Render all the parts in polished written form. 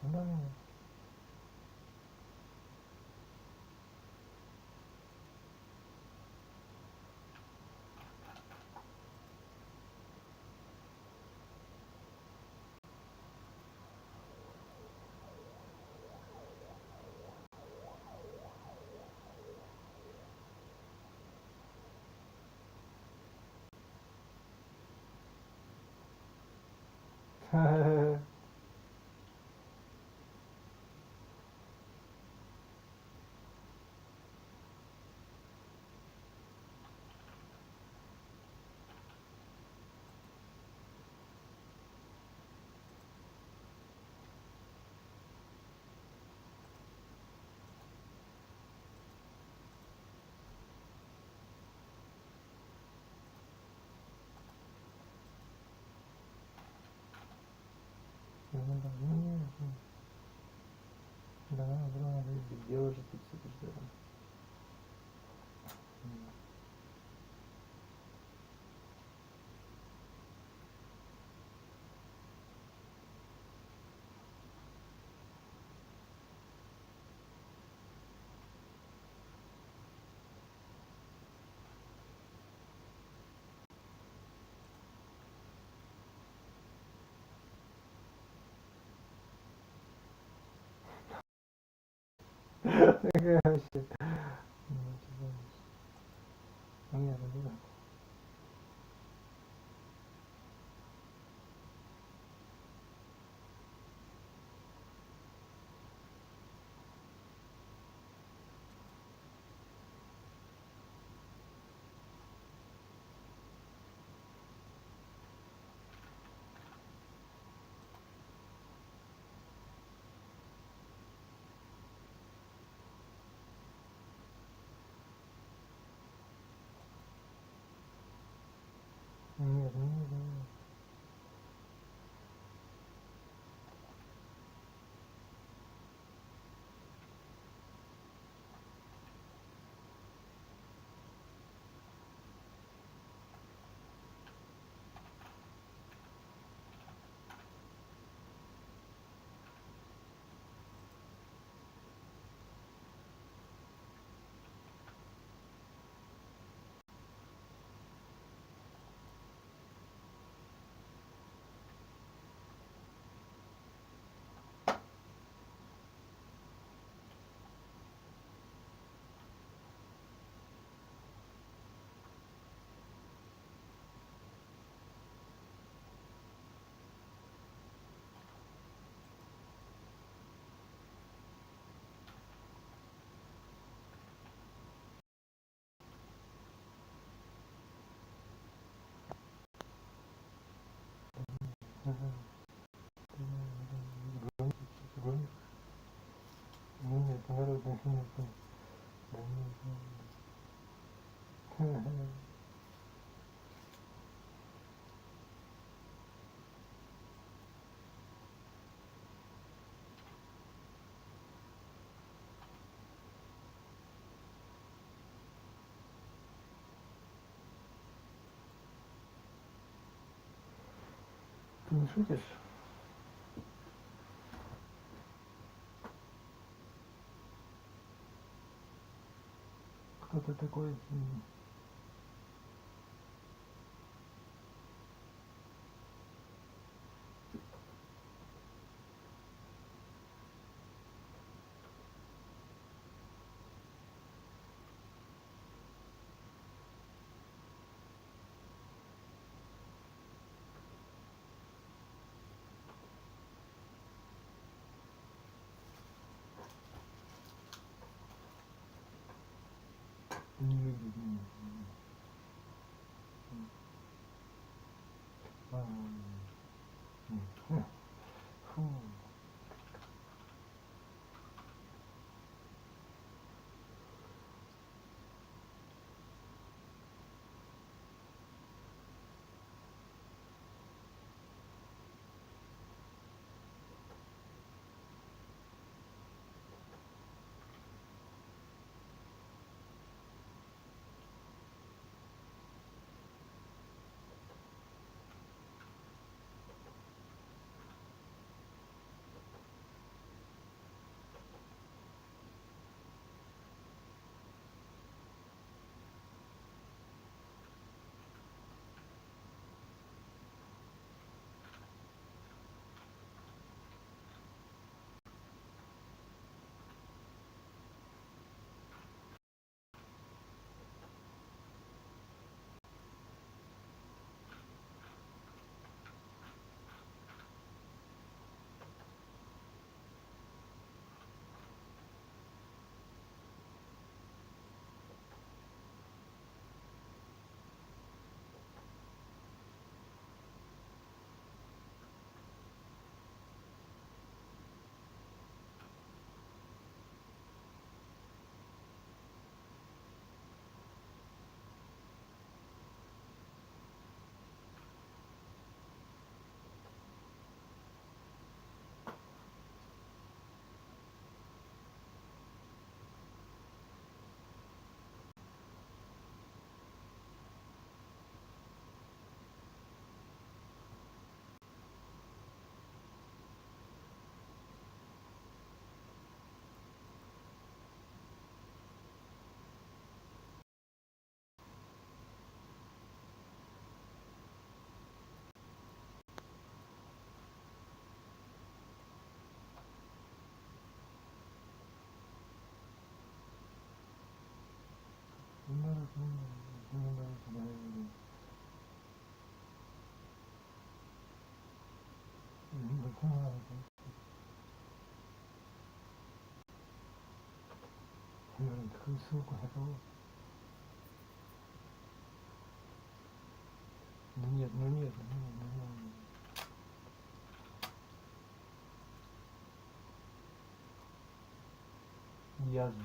Да. Да, да, где уже тут сидишь, да. Такая вообще. Нет, да. Нет, нет. Нет, народных нет. Да нет. Ты не шутишь? Кто ты такой? Не любит меня. Фу. Такую ссылку на кого? Ну нет, ну нет, ну нет, ну нет. Ясно.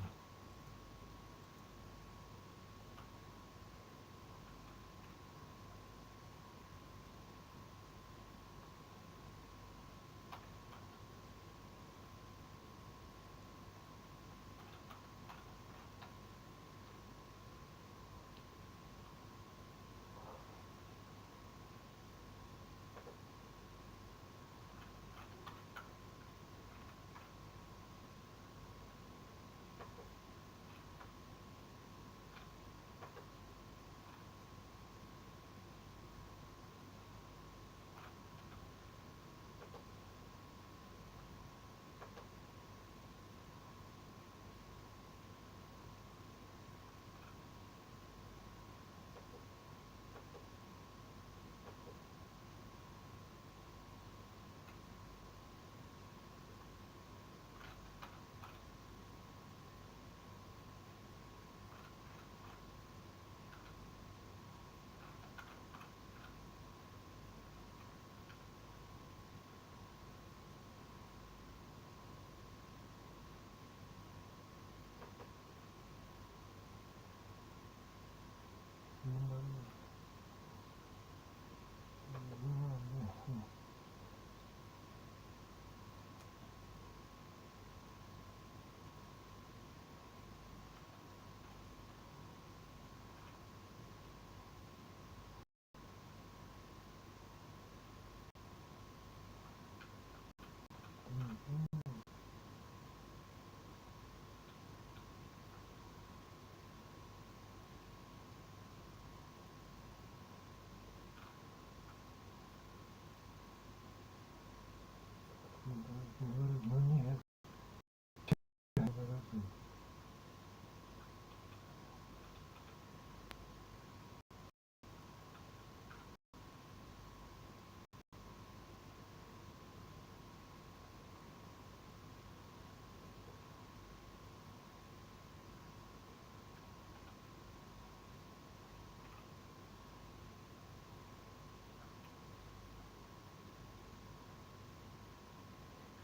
Ну нет.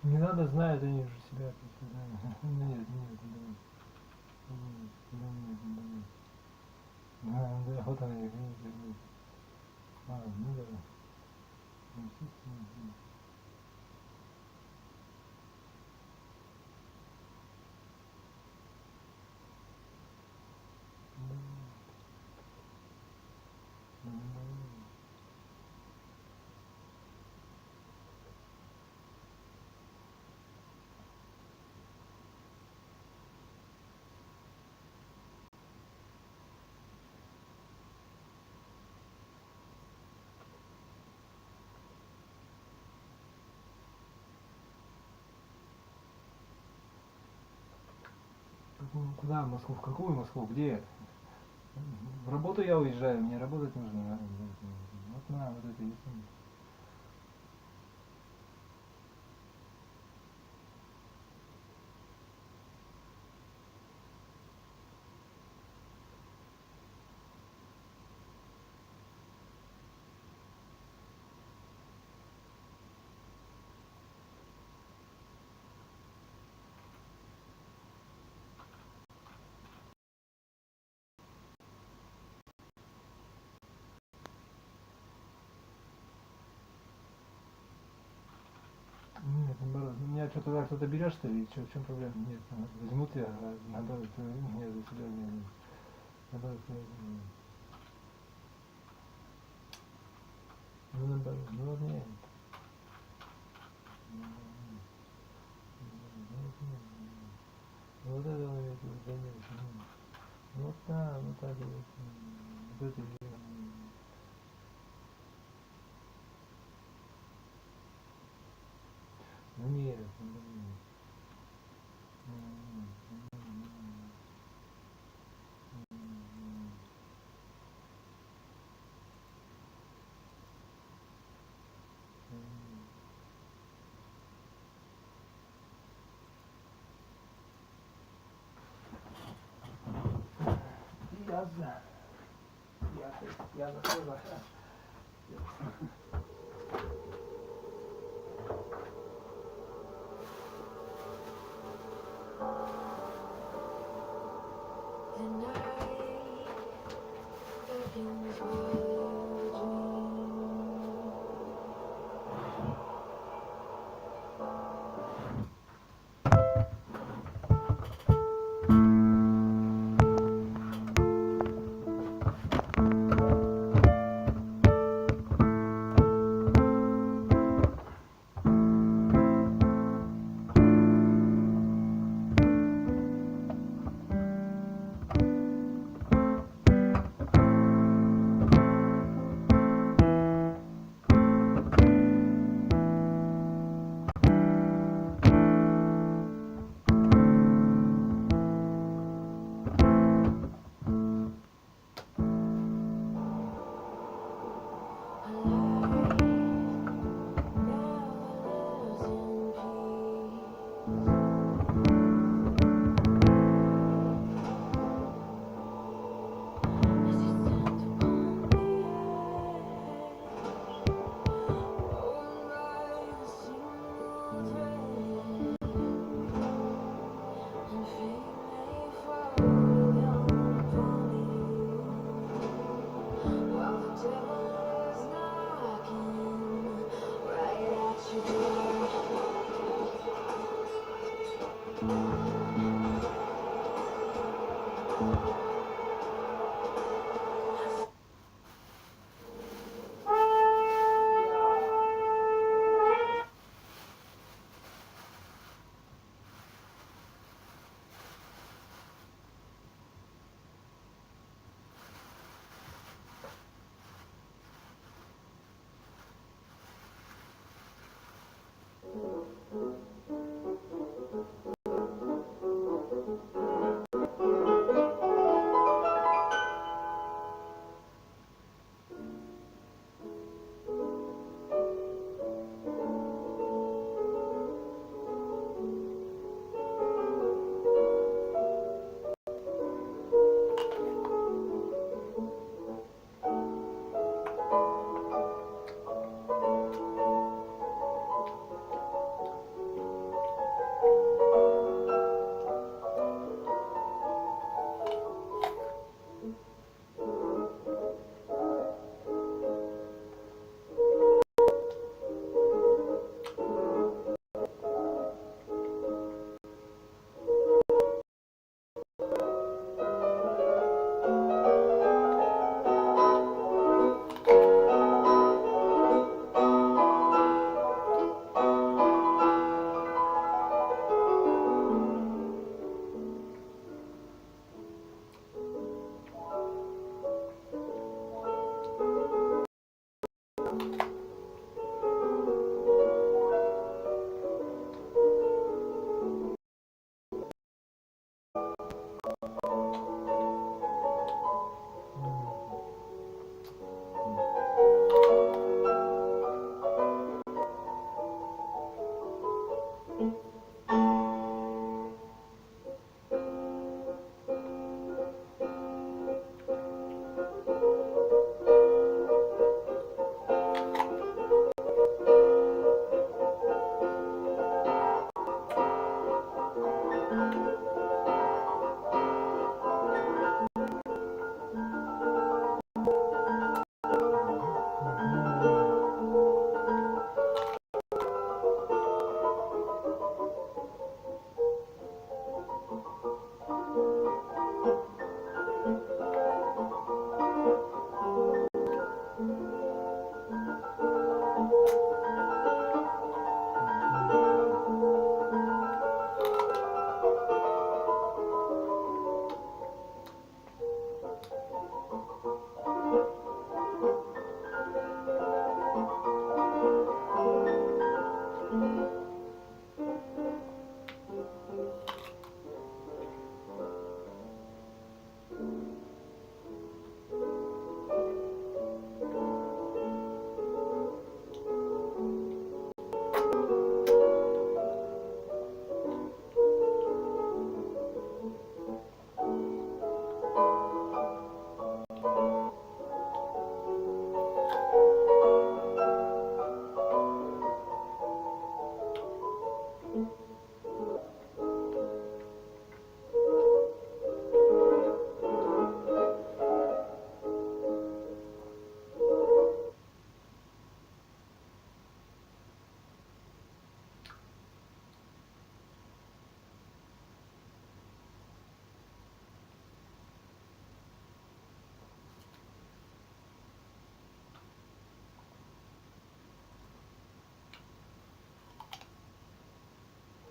Не надо, знают они уже себя. Нет, нет, да, вот она, извините. Ну да. Куда в Москву? В какую Москву? Где? В работу я уезжаю, мне работать нужно. Вот на, вот это есть. Нет, наоборот. Меня что, туда кто-то берешь, что ли? Что, в чем проблема? Нет, возьмут я, наоборот, нет, за себя нет. Наоборот, ну наоборот, ну вот нет. Вот это вот займется. Вот так, вот так вот это. Ну нет, раз. Я захожу.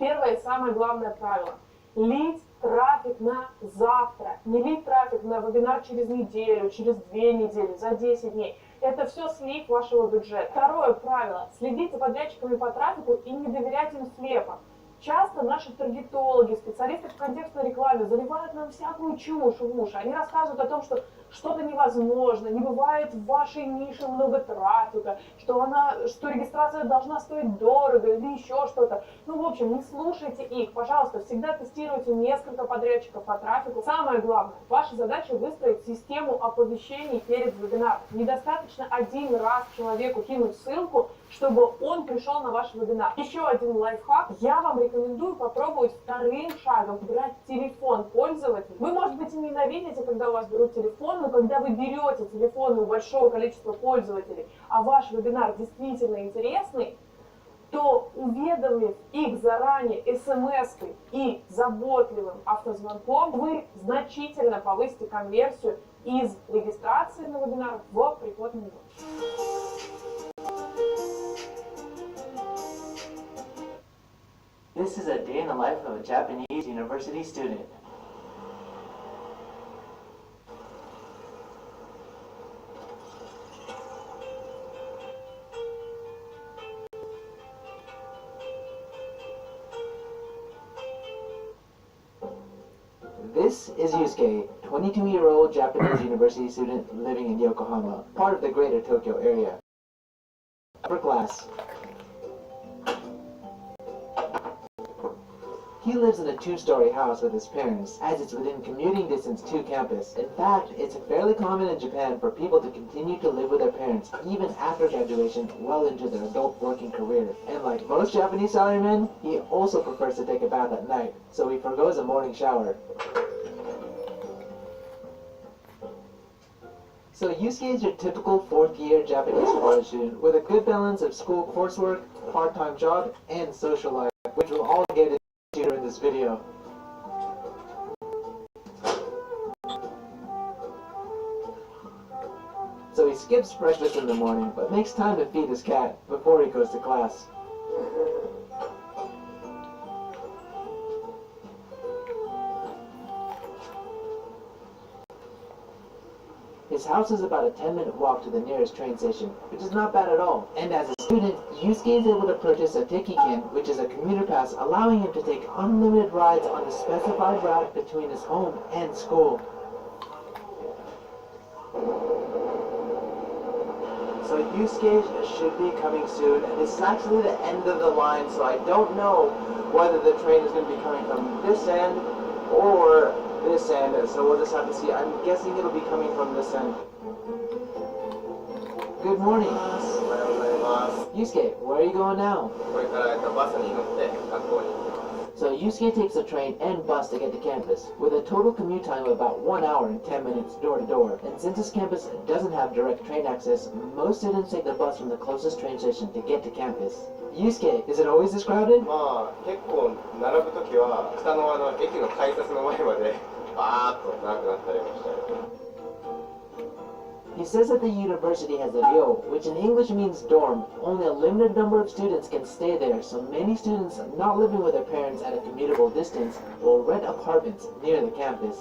Первое и самое главное правило. Лить трафик на завтра. Не лить трафик на вебинар через неделю, через 2 недели, за 10 дней. Это все слив вашего бюджета. Второе правило. Следить за подрядчиками по трафику и не доверять им слепо. Часто наши таргетологи, специалисты в контекстной рекламе заливают нам всякую чушь в уши. Они рассказывают о том, что что-то невозможно, не бывает в вашей нише много трафика, что регистрация должна стоить дорого или еще что-то. Ну, в общем, не слушайте их. Пожалуйста, всегда тестируйте несколько подрядчиков по трафику. Самое главное, ваша задача выстроить систему оповещений перед вебинаром. Недостаточно один раз человеку кинуть ссылку, чтобы он пришел на ваш вебинар. Еще один лайфхак. Я вам рекомендую попробовать вторым шагом брать телефон пользователя. Вы, может быть, и ненавидите, когда у вас берут телефон, но когда вы берете телефоны у большого количества пользователей, а ваш вебинар действительно интересный, то, уведомив их заранее смс-кой и заботливым автозвонком, вы значительно повысите конверсию из регистрации на вебинар в приход на него. This is a day in the life of a Japanese university student. This is Yusuke, 22-year-old Japanese university student living in Yokohama, part of the greater Tokyo area. Upper class. He lives in a 2-story house with his parents, as it's within commuting distance to campus. In fact, it's fairly common in Japan for people to continue to live with their parents even after graduation, well into their adult working career. And like most Japanese salarymen, he also prefers to take a bath at night, so he forgoes a morning shower. So Yusuke is your typical 4th-year Japanese college student with a good balance of school coursework, part-time job, and social life, which we'll all get into in this video. So he skips breakfast in the morning, but makes time to feed his cat before he goes to class. His house is about a 10-minute walk to the nearest train station, which is not bad at all. And as a student, Yusuke is able to purchase a Tekiken, which is a commuter pass allowing him to take unlimited rides on the specified route between his home and school. So Yusuke should be coming soon, and this is actually the end of the line, so I don't know whether the train is going to be coming from this end or this end, so we'll just have to see. I'm guessing it'll be coming from this end. Good morning. Yusuke, where are you going now? So Yusuke takes the train and bus to get to campus, with a total commute time of about 1 hour and 10 minutes door to door. And since this campus doesn't have direct train access, most students take the bus from the closest train station to get to campus. Yusuke, is it always this crowded? 結構並ぶときは下の駅の改札の前までバーッと長くなったりもしたり。 He says that the university has a ryo, which in English means dorm. Only a limited number of students can stay there, so many students not living with their parents at a commutable distance will rent apartments near the campus.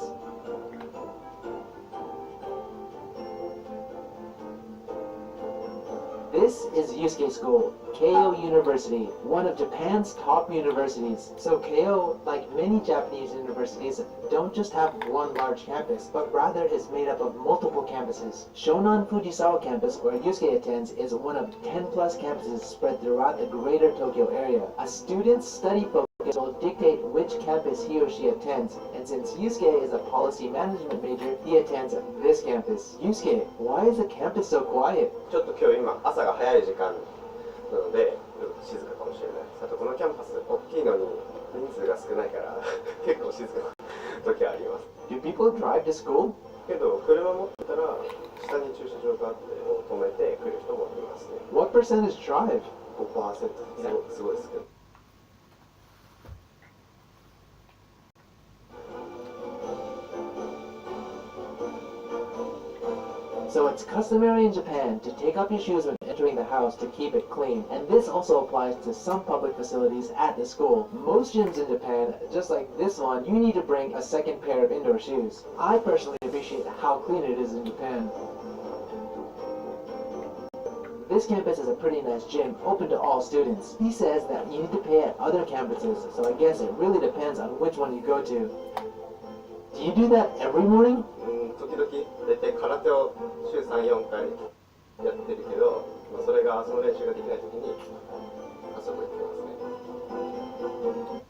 This is Yusuke School, Keio University, one of Japan's top universities. So Keio, like many Japanese universities, don't just have one large campus, but rather is made up of multiple campuses. Shonan Fujisawa campus, where Yusuke attends, is one of 10 plus campuses spread throughout the greater Tokyo area. A student's study focus will dictate which campus he or she attends, and since Yusuke is a policy management major, he attends this campus. Yusuke, why is the campus so quiet? ちょっと今日朝が早い時間なので静かかもしれない。あとこのキャンパス大きいのに人数が少ないから結構静かな時はあります。 Do people drive to school? けど車持ってたら下に駐車場があって止めて来る人もいますね。 What percentage drive? 5%すごいですけど。 Yusuke So it's customary in Japan to take off your shoes when entering the house to keep it clean. And this also applies to some public facilities at the school. Most gyms in Japan, just like this one, you need to bring a second pair of indoor shoes. I personally appreciate how clean it is in Japan. This campus is a pretty nice gym, open to all students. He says that you need to pay at other campuses, so I guess it really depends on which one you go to. Do you do that every morning? 時々大体空手を週3、4回やってるけど、それがその練習ができない時にあそこ行ってますね。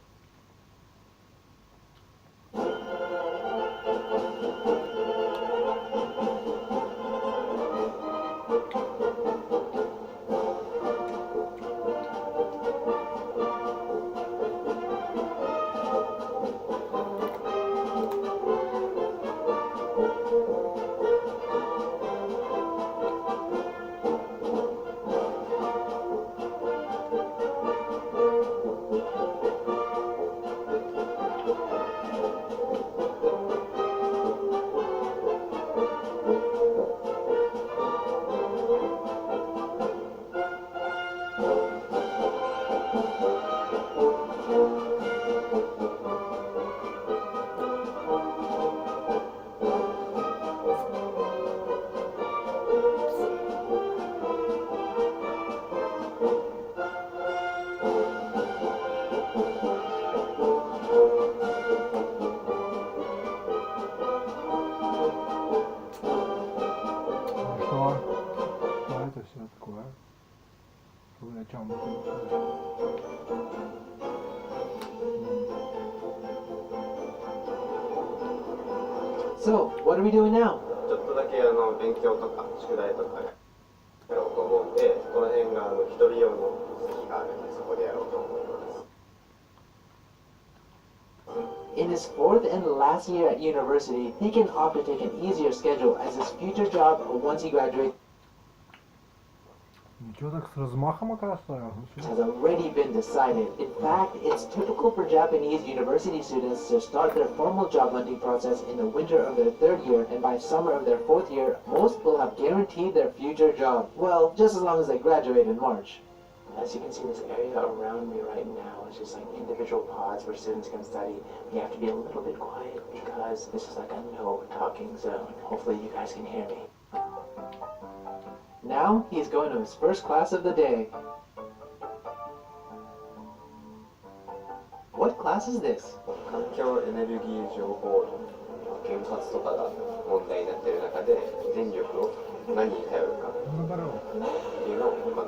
So, what are we doing now? ちょっとだけ勉強とか宿題とかやろうと思うんで、この辺が一人用の席があるんで、そこでやろうと思います。In his fourth and last year at university, he can opt to take an easier schedule as his future job once he graduates Ничего так с размахом оказалось. has already been decided. In fact, it's typical for Japanese university students to start their formal job hunting process in the winter of their third year, and by summer of their fourth year, most will have guaranteed their future job. Well, just as long as they graduate in March. As you can see, this area around me right now is just like individual pods where students can study. You have to be a little bit quiet because this is like a no talking zone. Hopefully you guys can hear me. Now he's going to his first class of the day. What class is this? 環境エネルギー情報論、原発とかが問題になっている中で電力を何に頼るかっていうのを行う。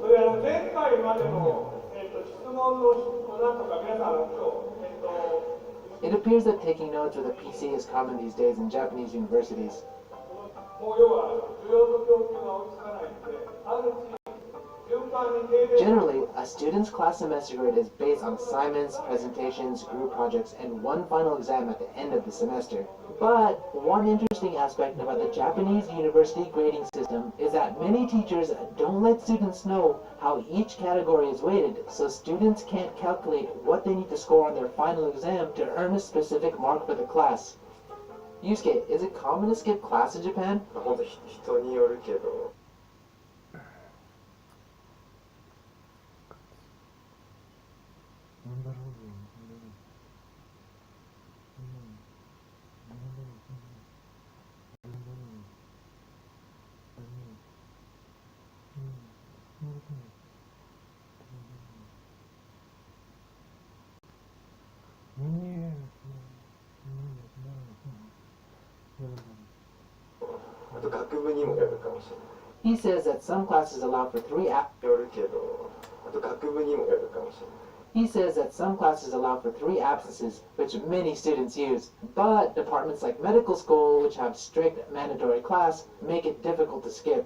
それ前回までの質問のなんとか皆さんIt appears that taking notes with a PC is common these days in Japanese universities. もう要は需要と供給が追いつかないので、あるうち順番に定例 Generally, a student's class semester grade is based on assignments, presentations, group projects, and one final exam at the end of the semester. But one interesting aspect about the Japanese university grading system is that many teachers don't let students know how each category is weighted, so students can't calculate what they need to score on their final exam to earn a specific mark for the class. Yusuke, is it common to skip class in Japan? 本当人によるけど。あと学部にもよるかもしれない。 He says that some classes allow for 3 よるけど、あと学部にもよるかもしれない。 He says that some classes allow for 3 absences, which many students use, but departments like medical school, which have strict mandatory class, make it difficult to skip.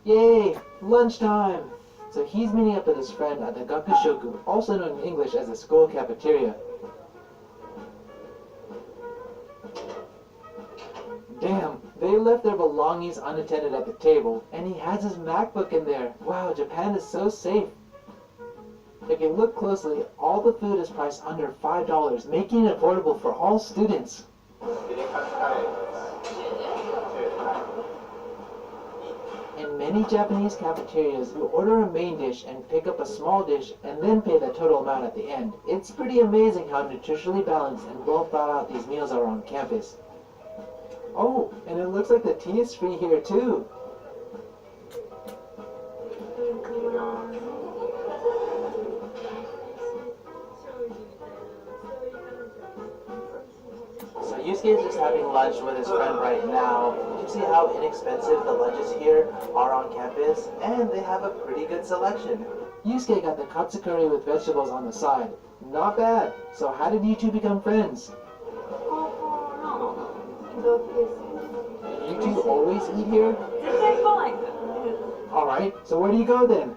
Yay! Lunchtime! So he's meeting up with his friend at the Gakushoku, also known in English as the school cafeteria. Damn, they left their belongings unattended at the table, and he has his MacBook in there. Wow, Japan is so safe. If you look closely, all the food is priced under $5, making it affordable for all students. In many Japanese cafeterias, you order a main dish and pick up a small dish and then pay the total amount at the end. It's pretty amazing how nutritionally balanced and well thought out these meals are on campus. Oh, and it looks like the tea is free here too. So Yusuke is just having lunch with his friend right now. You see how inexpensive the lunches here are on campus, and they have a pretty good selection. Yusuke got the katsukuri with vegetables on the side. Not bad. So how did you two become friends? You two always eat here? Alright, so where do you go then?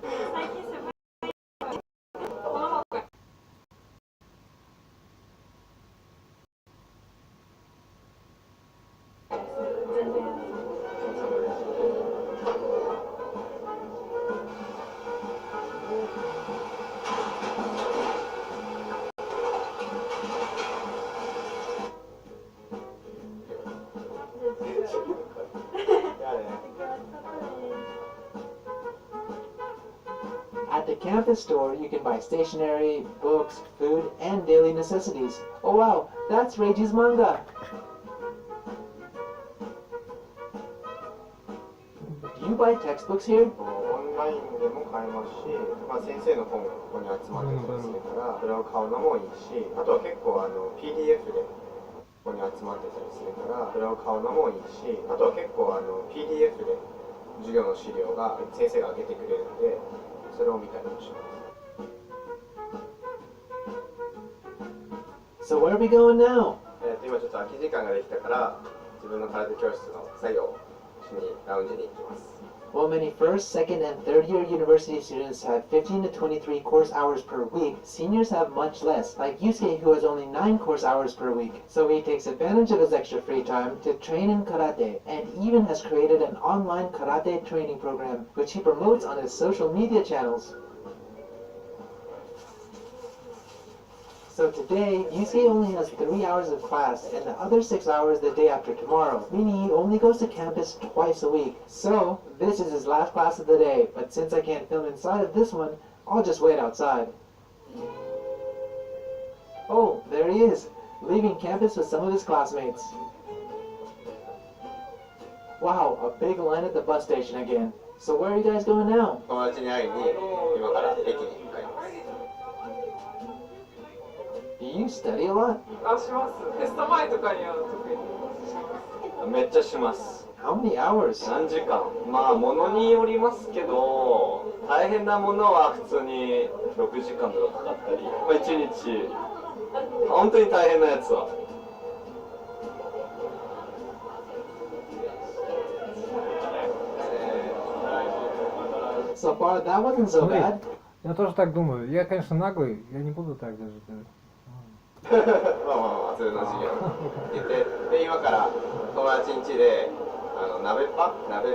At the campus store, you can buy stationery, books, food, and daily necessities. Oh wow, that's Reiji's manga! Do you buy textbooks here? オンラインでも買えますし、先生の本がここに集まってたりするから、それを買うのもいいし、あとは結構PDF でここに集まってたりするから、それを買うのもいいし、あとは結構PDF で授業の資料が先生が上げてくれるので、それを見たりもします。So where are we going now? 今ちょっと空き時間ができたから、自分の空手教室の作業をしにラウンジに行きます。While many first, second, and third year university students have 15 to 23 course hours per week, seniors have much less, like Yusuke who has only 9 course hours per week. So he takes advantage of his extra free time to train in karate, and even has created an online karate training program, which he promotes on his social media channels. So today, Yusuke only has 3 hours of class and the other 6 hours the day after tomorrow, meaning he only goes to campus twice a week. So, this is his last class of the day, but since I can't film inside of this one, I'll just wait outside. Oh, there he is, leaving campus with some of his classmates. Wow, a big line at the bus station again. So where are you guys going now? 友達に会いに今から駅に向かいます。Do you study a lot? します。テスト前とかには特に。めっちゃします。 How many hours? 何時間ものによりますけど、大変なものは普通に6時間とかかかったり、1日、本当に大変なやつは。So far, that wasn't so bad. Я тоже так думаю. Я, конечно, наглый, я не буду так даже. それの授業行ってで今から友達ん家で鍋パーティ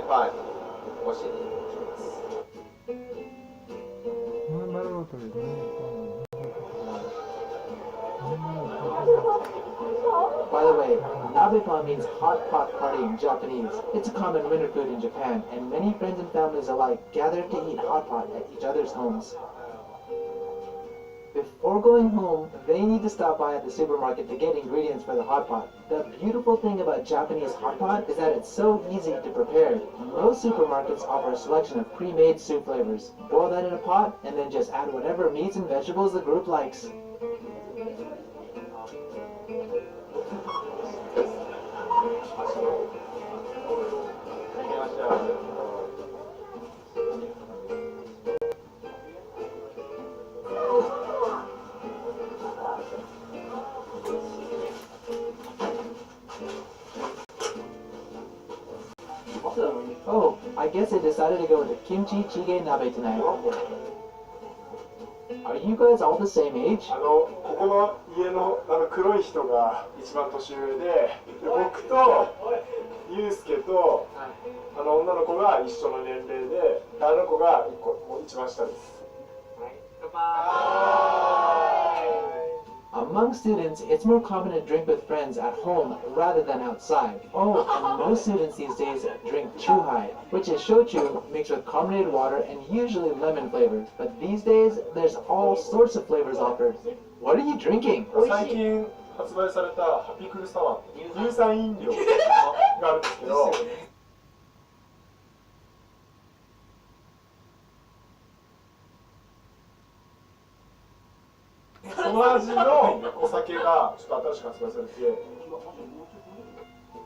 ーをしに行きます。 By the way, nabepa means hot pot party in Japanese. It's a common winter food in Japan, and many friends and families alike gather to eat hot pot at each other's homes. Before going home, they need to stop by at the supermarket to get ingredients for the hot pot. The beautiful thing about Japanese hot pot is that it's so easy to prepare. Most supermarkets offer a selection of pre-made soup flavors. Boil that in a pot, and then just add whatever meats and vegetables the group likes. Oh, I guess I decided to go to kimchi jjigae nabe tonight. Are you guys all the same age? ここの家の黒い人が一番年上で、僕とユウスケと女の子が一緒の年齢で、あの子が一番下です。A Among students, it's more common to drink with friends at home rather than outside. Oh, and most students these days drink chuhai, which is shochu mixed with carbonated water and usually lemon flavored. But these days, there's all sorts of flavors offered. What are you drinking? 最近発売されたハピクルサワーっていう乳酸飲料があるんですけど、その味のお酒がちょっと新しく発売されて、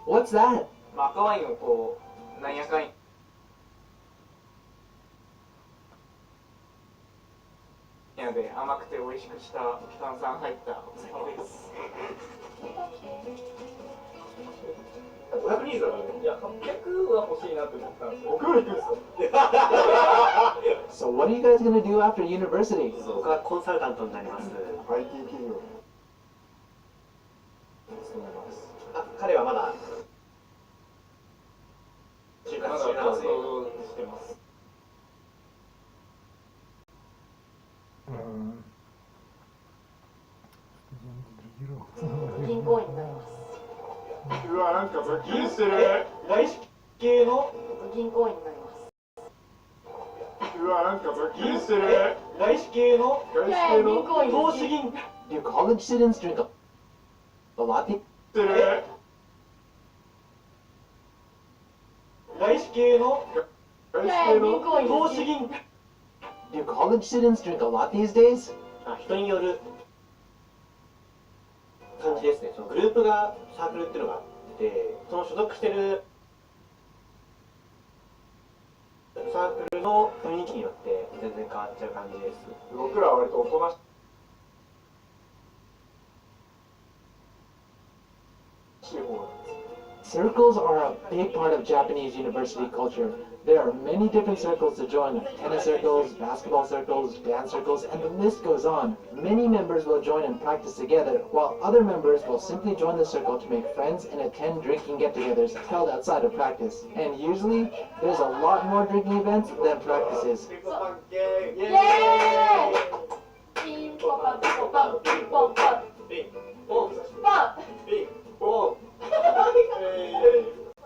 What's that? 赤ワインをこうなんやかんやで甘くて美味しくした炭酸入ったお酒です。520だからね。いや800は欲しいなって思ったんですよ。僕よりいくんですか So what are you guys gonna do after university? 僕はコンサルタントになります。 IT 企業に勤めます。あ、彼はまだ就まだ活中なので、活動してます。銀行員になります。うわ、なんかさっきりしてる。外資系の銀行員になります。うわ、なんかさっきりしてる。外資系の外資系の銀行員投資銀 Do college students drink a latte? してる。外資系の外資系の投資銀 Do college students drink a lot these days? 人による感じですね。そのグループがサークルっていうのがあって、その所属してるサークルの雰囲気によって全然変わっちゃう感じです。僕らは割とおとなしい。 Circles are a big part of Japanese university culture. There are many different circles to join, like tennis circles, basketball circles, dance circles, and the list goes on. Many members will join and practice together, while other members will simply join the circle to make friends and attend drinking get-togethers held outside of practice. And usually, there's a lot more drinking events than practices. イエーイ！ピンポパピポパピンポンパピンポンパピンポン。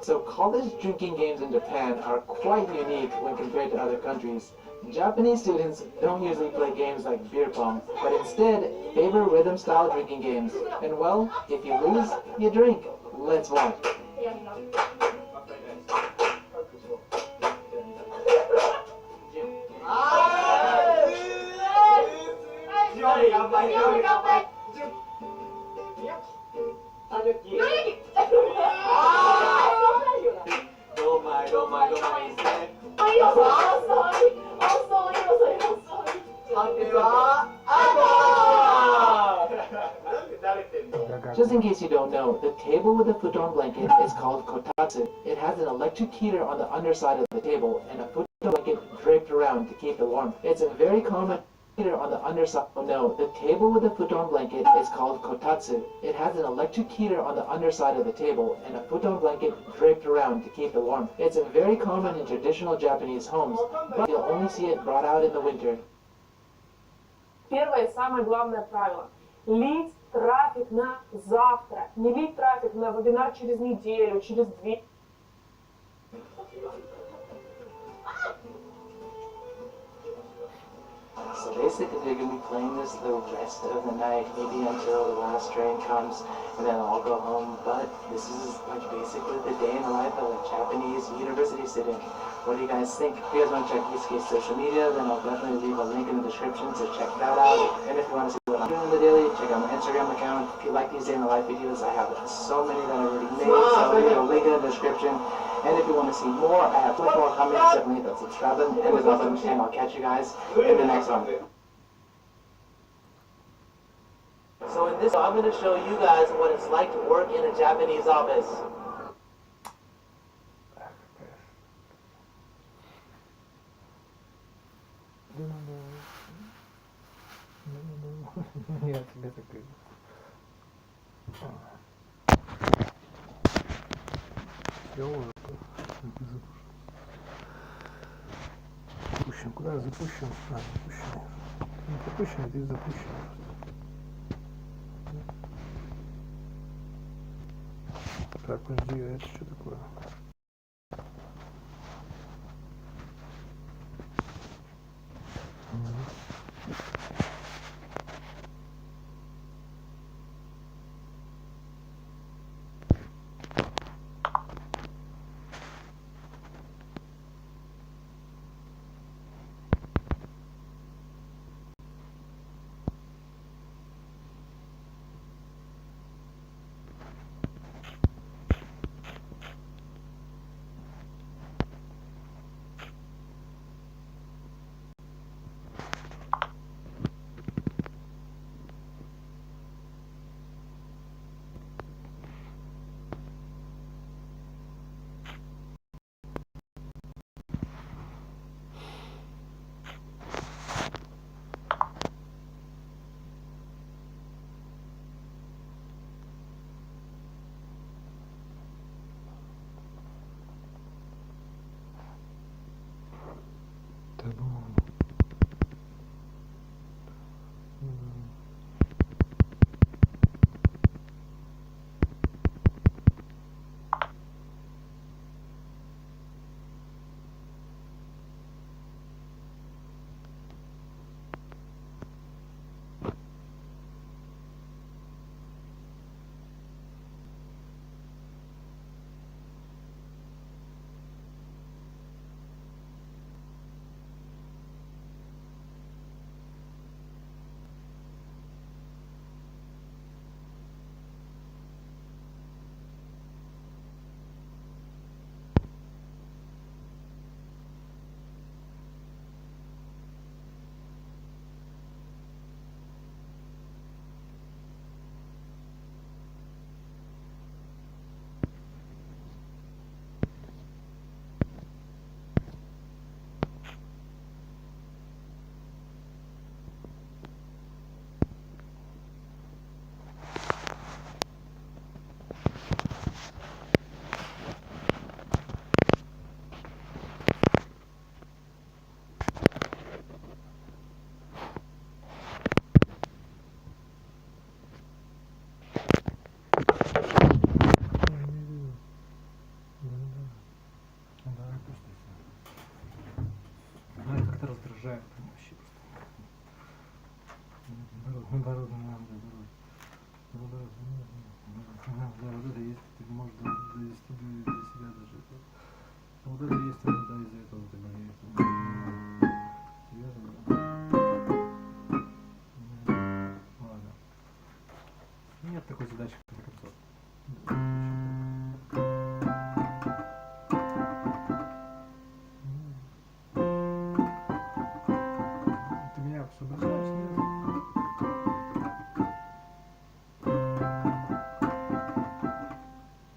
So college drinking games in Japan are quite unique when compared to other countries. Japanese students don't usually play games like beer pong, but instead favor rhythm-style drinking games. And well, if you lose, you drink. Let's watch. 'Just in case you don't know, the table with the futon blanket is called kotatsu. It has an electric heater on the underside of the table and a futon blanket draped around to keep it warm. It's a very common heater on the underside. Oh no, the table with the futon blanket is called kotatsu. It has an electric heater on the underside of the table and a futon blanket draped around to keep it warm. It's a very common in traditional Japanese homes, but you'll only see it brought out in the winter. Первое и самое главное правило. Лить трафик на завтра. Не лить трафик на вебинар через неделю, через 2. So basically they're going to be playing this the rest of the night, maybe until the last train comes, and then I'll go home. But this is like basically the day in the life of a Japanese university student. What do you guys think? If you guys want to check eVGENIY's social media, then I'll definitely leave a link in the description, so check that out. And if you want to see what I'm doing in the daily, check out my Instagram account. If you like these day in the life videos, I have so many that I already made, so leave a link in the description. And if you want to see more, I have 24 comments, definitely hit that subscribe button and the bell button, and I'll catch you guys in the next one. So in this, I'm going to show you guys what it's like to work in a Japanese office. Я тебе такой. Запущен. Куда запущен? Запущенный. Не запущенный, ты запущенный. Так, подожди, а это что такое? Раздражает вообще просто. Наоборот, не надо, наоборот. Да, вот это есть, ты можешь довести для себя даже это. Вот это есть, да, из-за этого ты болеешь. Серьезно, да? Ладно. Нет такой задачи, в конце концов. Ты меня освобождаешь, нет?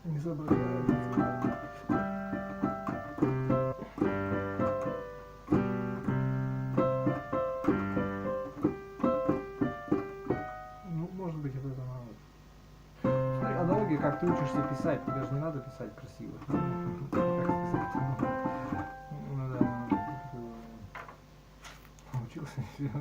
Не соображаю. Ну, может быть, это надо. Смотри, аналогия, как ты учишься писать, тебе же не надо писать красиво. Как писать? Ну да, научился и все.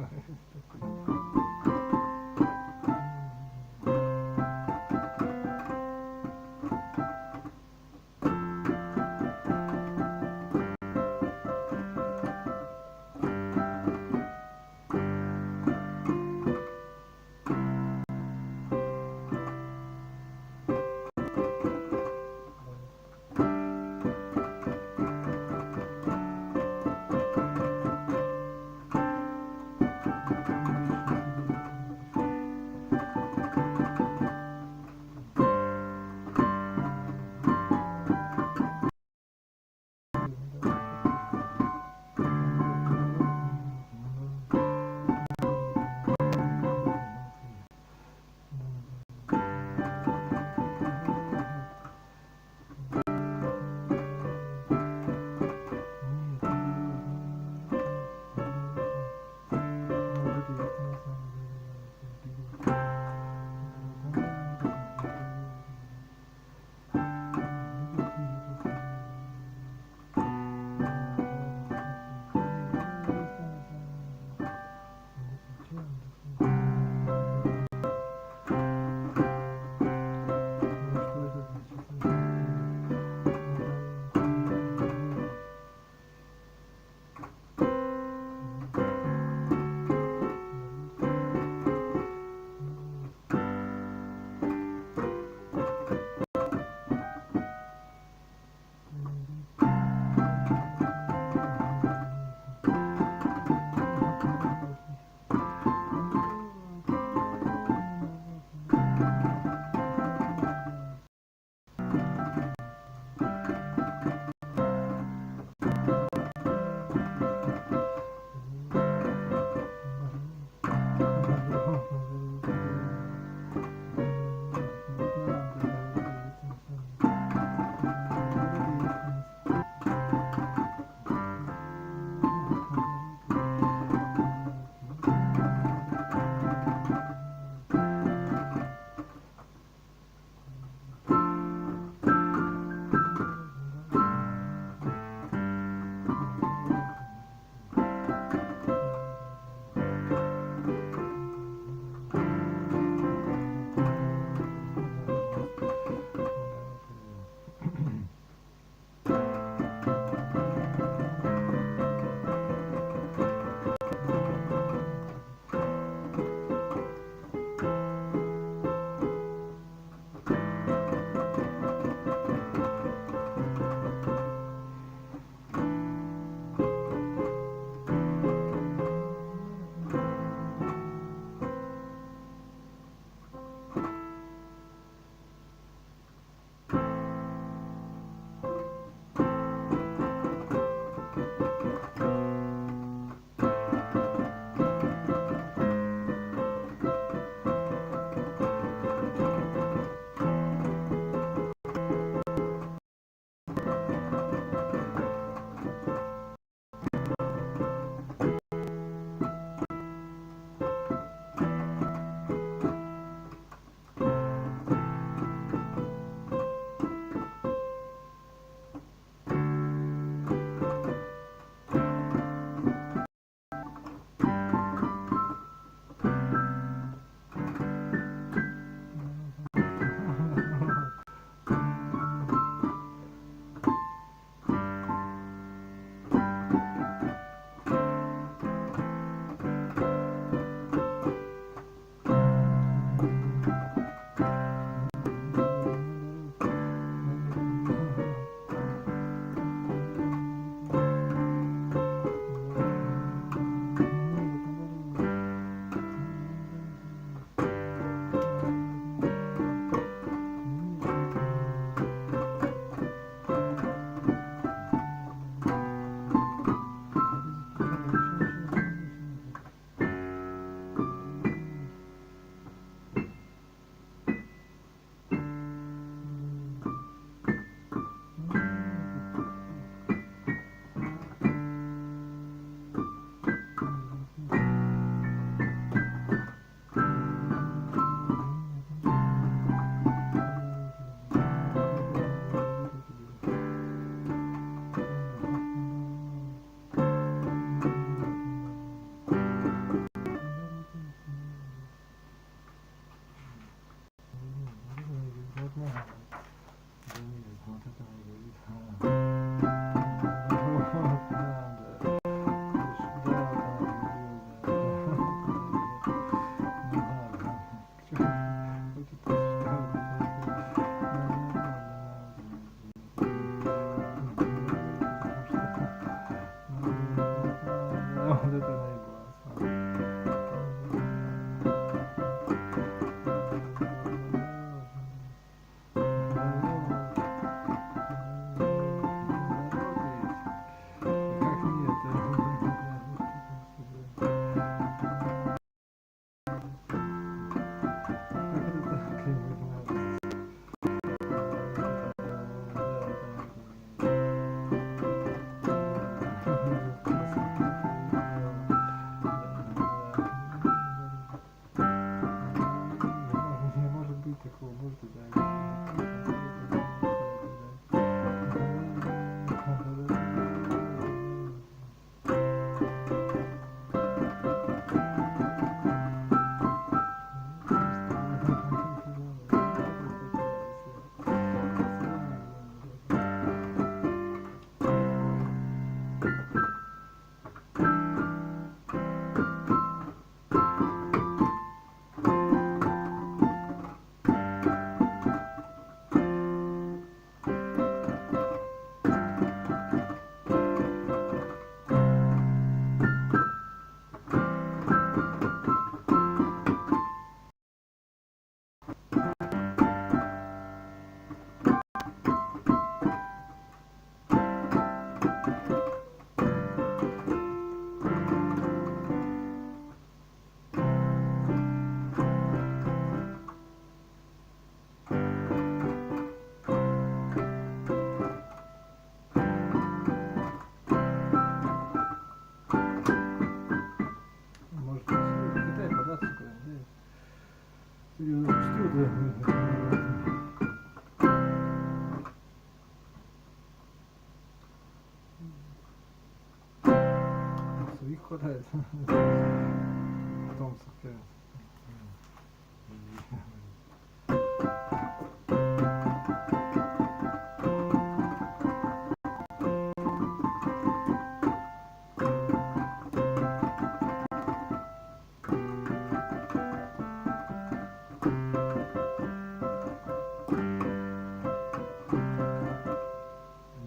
их хватает. Потом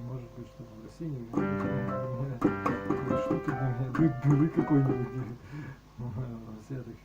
может быть, что-то в России штуки для меня, дыры какой-нибудь. Все такие.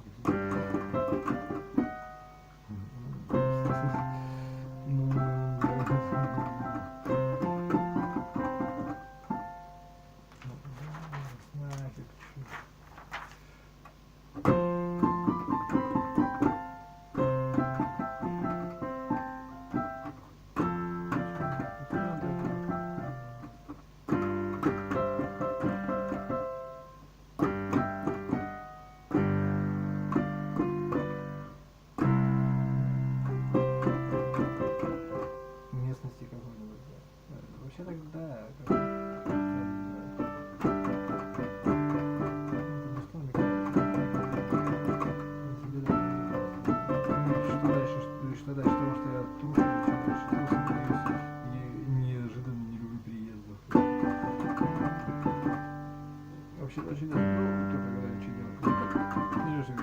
Местности какой-нибудь, да. Вообще тогда что дальше того, что я трушу, чем дальше трушу, и неожиданно не люблю переездов. Вообще даже нет, кто-то говорит, что делать. Уезжаешь и все.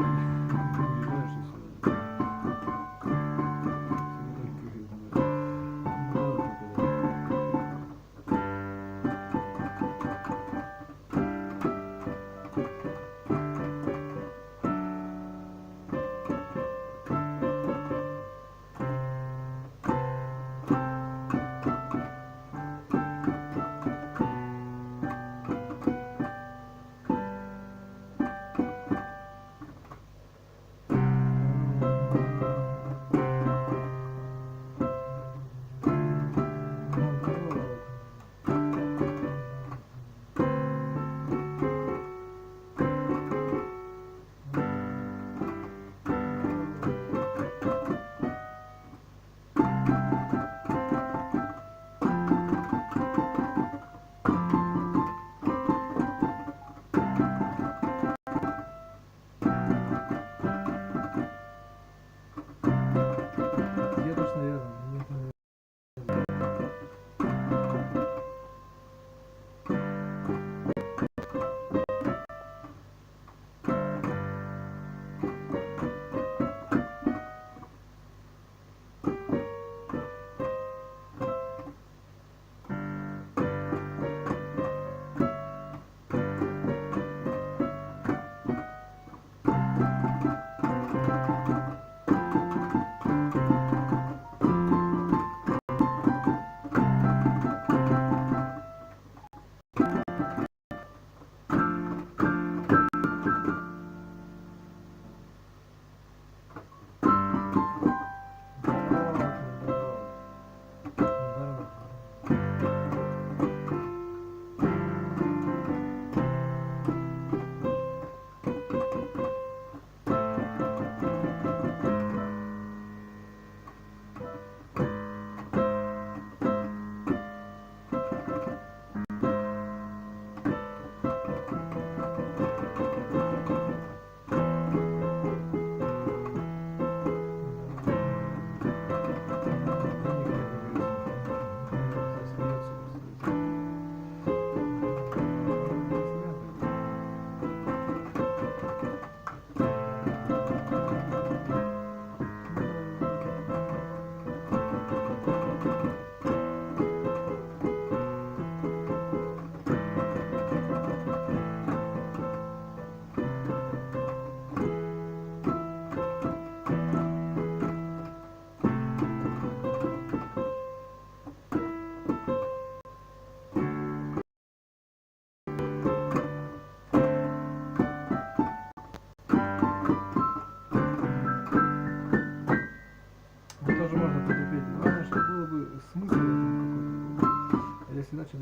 иначе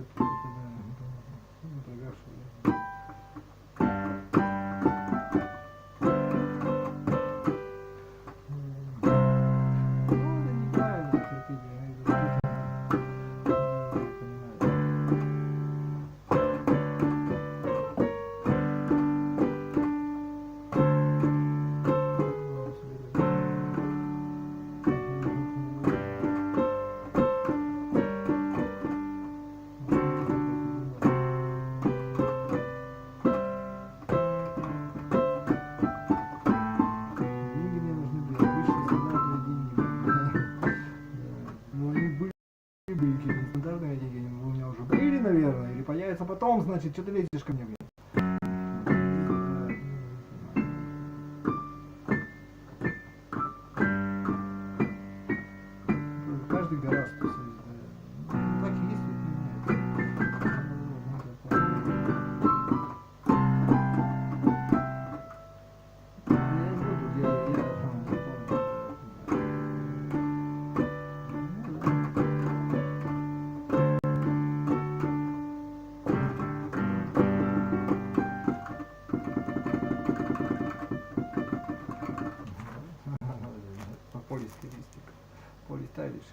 потом, значит, что ты лезешь ко мне, блин? Каждый гораздо, то есть, ну, так и есть, вот, полистилистика, полистайлиш.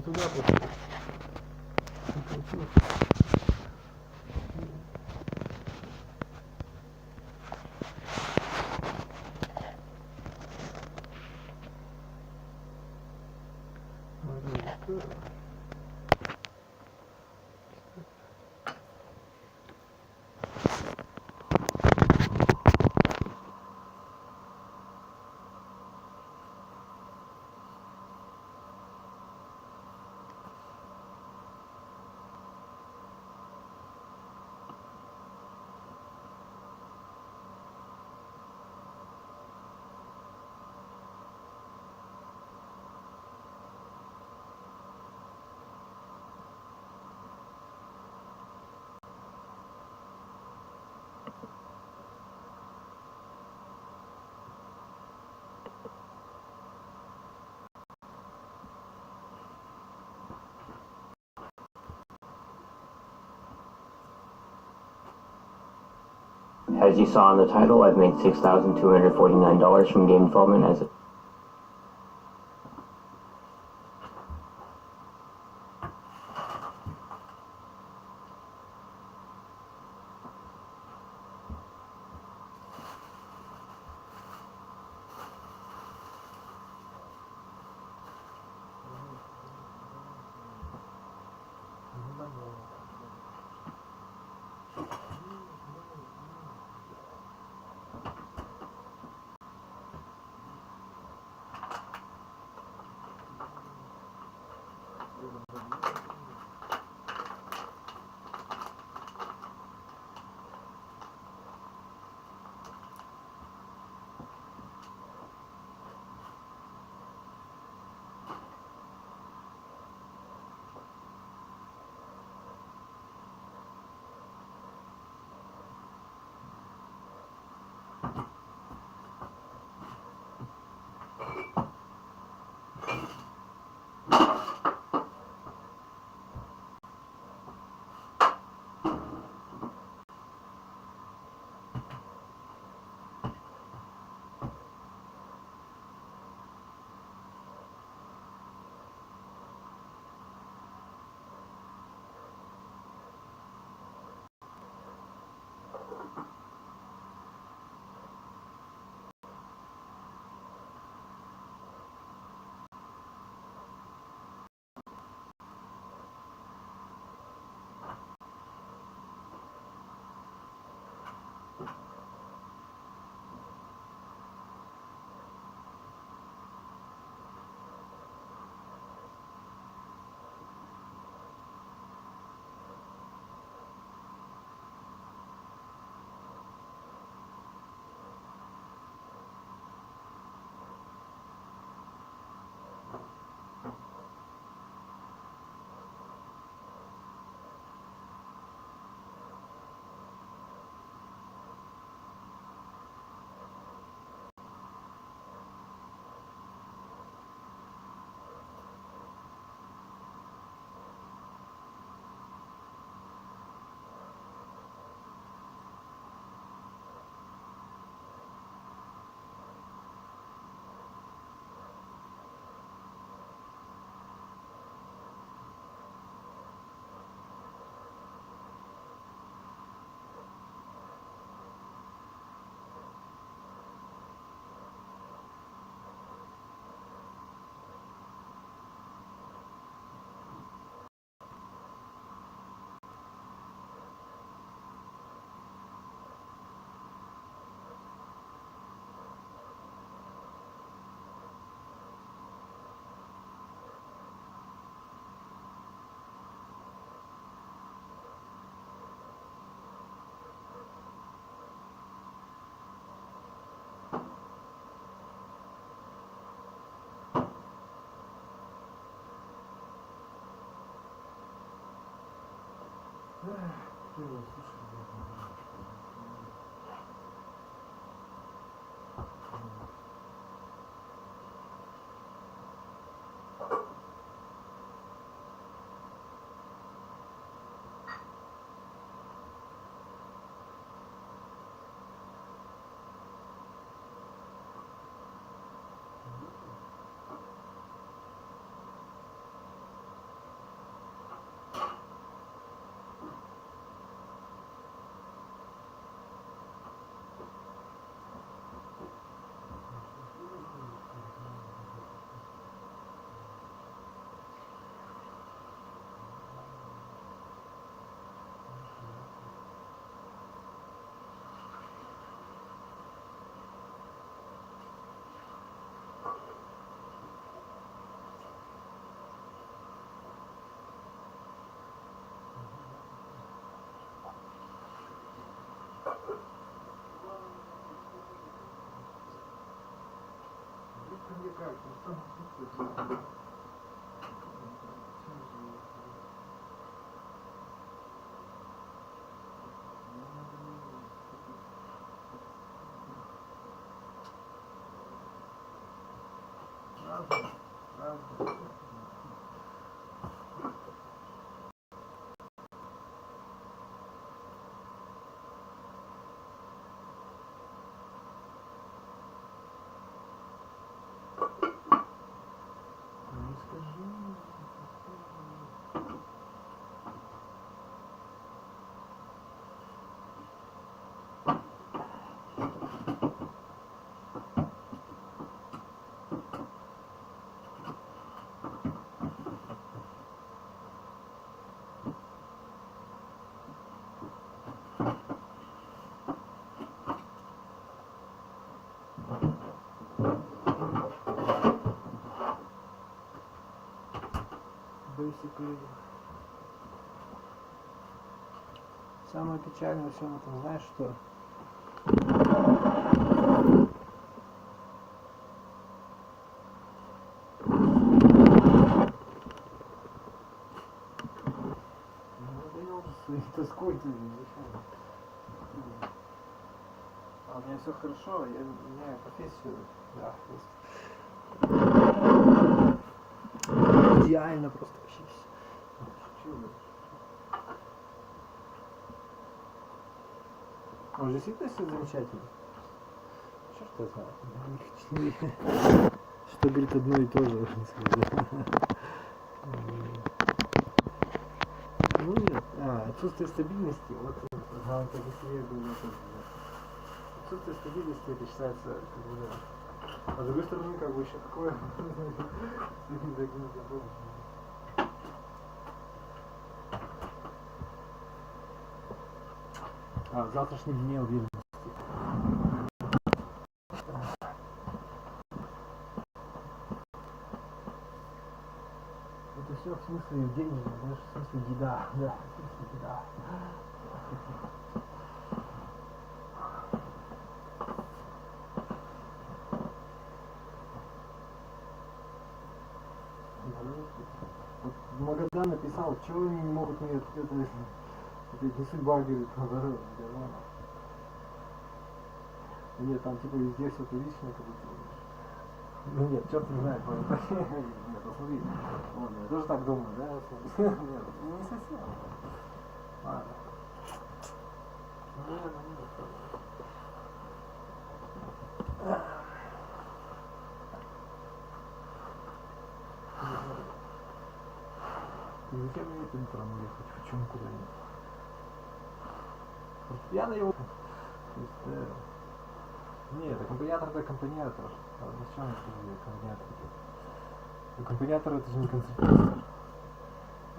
Туда просто. As you saw in the title, I've made $6,249 from game development as a высекли. Самое печальное все в этом, знаешь что? Надоел же своей тоской ты. А у меня все хорошо, я меняю профессию. Да, просто. Идеально просто вообще все. Он же действительно все замечательно. Черт я знаю. Что говорит одно и то же. Ну нет. Отсутствие стабильности. Вот главное, как если я говорю, отсутствие стабильности это считается как бы, да. А с другой стороны, как бы еще такое. В завтрашнем дне уверенности. Это все в смысле Евгений, знаешь, в смысле еда, да, в смысле еда. Вот Магадан написал, чего они не могут мне это не судьба, говорит, наоборот, нормально. Нет, там типа везде все прилично, как будто. Ну нет, черт не знает, нет, посмотри. Ладно, я тоже так думаю, да? Нет, не совсем. Ладно. Наверное, нет. Ты зачем мне это не тронул ехать? Почему куда-нибудь? Фортепиано его... То есть, нет, аккомпаниатор это аккомпаниатор. Зачем это аккомпаниатор? Аккомпаниатор это же не концертмейстер.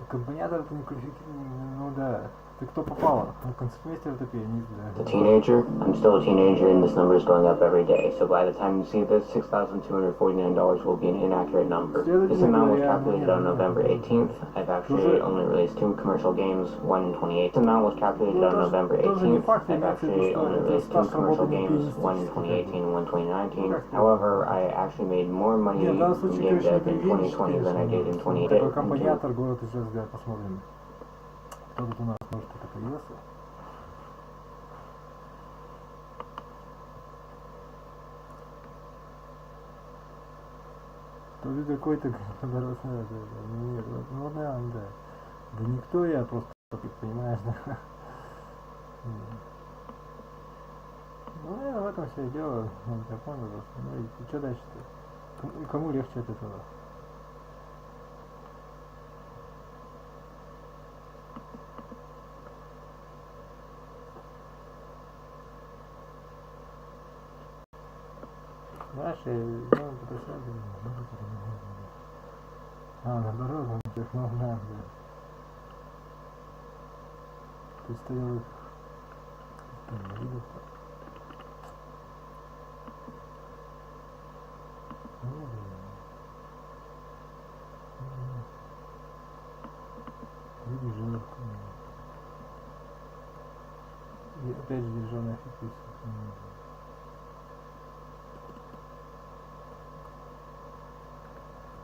Аккомпаниатор это не квалифицированный, ну да. Ты кто попало? Ну, концертмейстер это пианист, да. A teenager? I'm still a teenager and this number is going up every day. So by the time you see this, $6,249 will be an inaccurate number. This amount was calculated on November 18th. I've actually only released 2 commercial games, one in 28. This amount was calculated on November 18th. I've actually only released 2 commercial games, one in 2018 and one in 2019. However, I actually made more money from game dev in 2020 than I did in 2018. Аккомпаниатор город сейчас, да, посмотрим. Кто тут у нас, может, это появился? Кто ты такой-то, дорогой, нет, ну да, да. Да никто я, просто, понимаешь, да. Ну, наверное, в этом все и дело, я понял просто. Ну и что дальше-то? Кому легче от этого? Знаешь, я наоборот, он тех да. Ты стоял их. Видел? Видишь, жертву. И опять же держал нафиг пусть.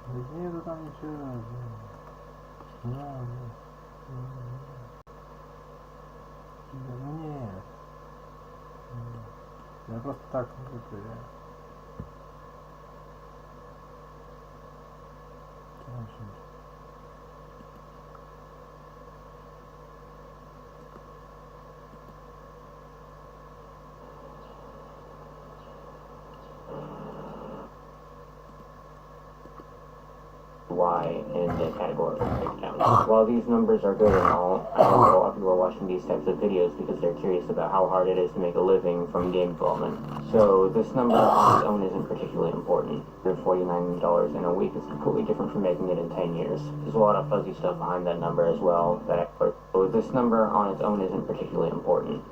Да нету там ничего. Ну нет. Я просто так это я. Y in the categorical breakdown. While these numbers are good and all, I know a lot of people are watching these types of videos because they're curious about how hard it is to make a living from game development. So this number on its own isn't particularly important. $49 in a week is completely different from making it in 10 years. There's a lot of fuzzy stuff behind that number as well. So this number on its own isn't particularly important.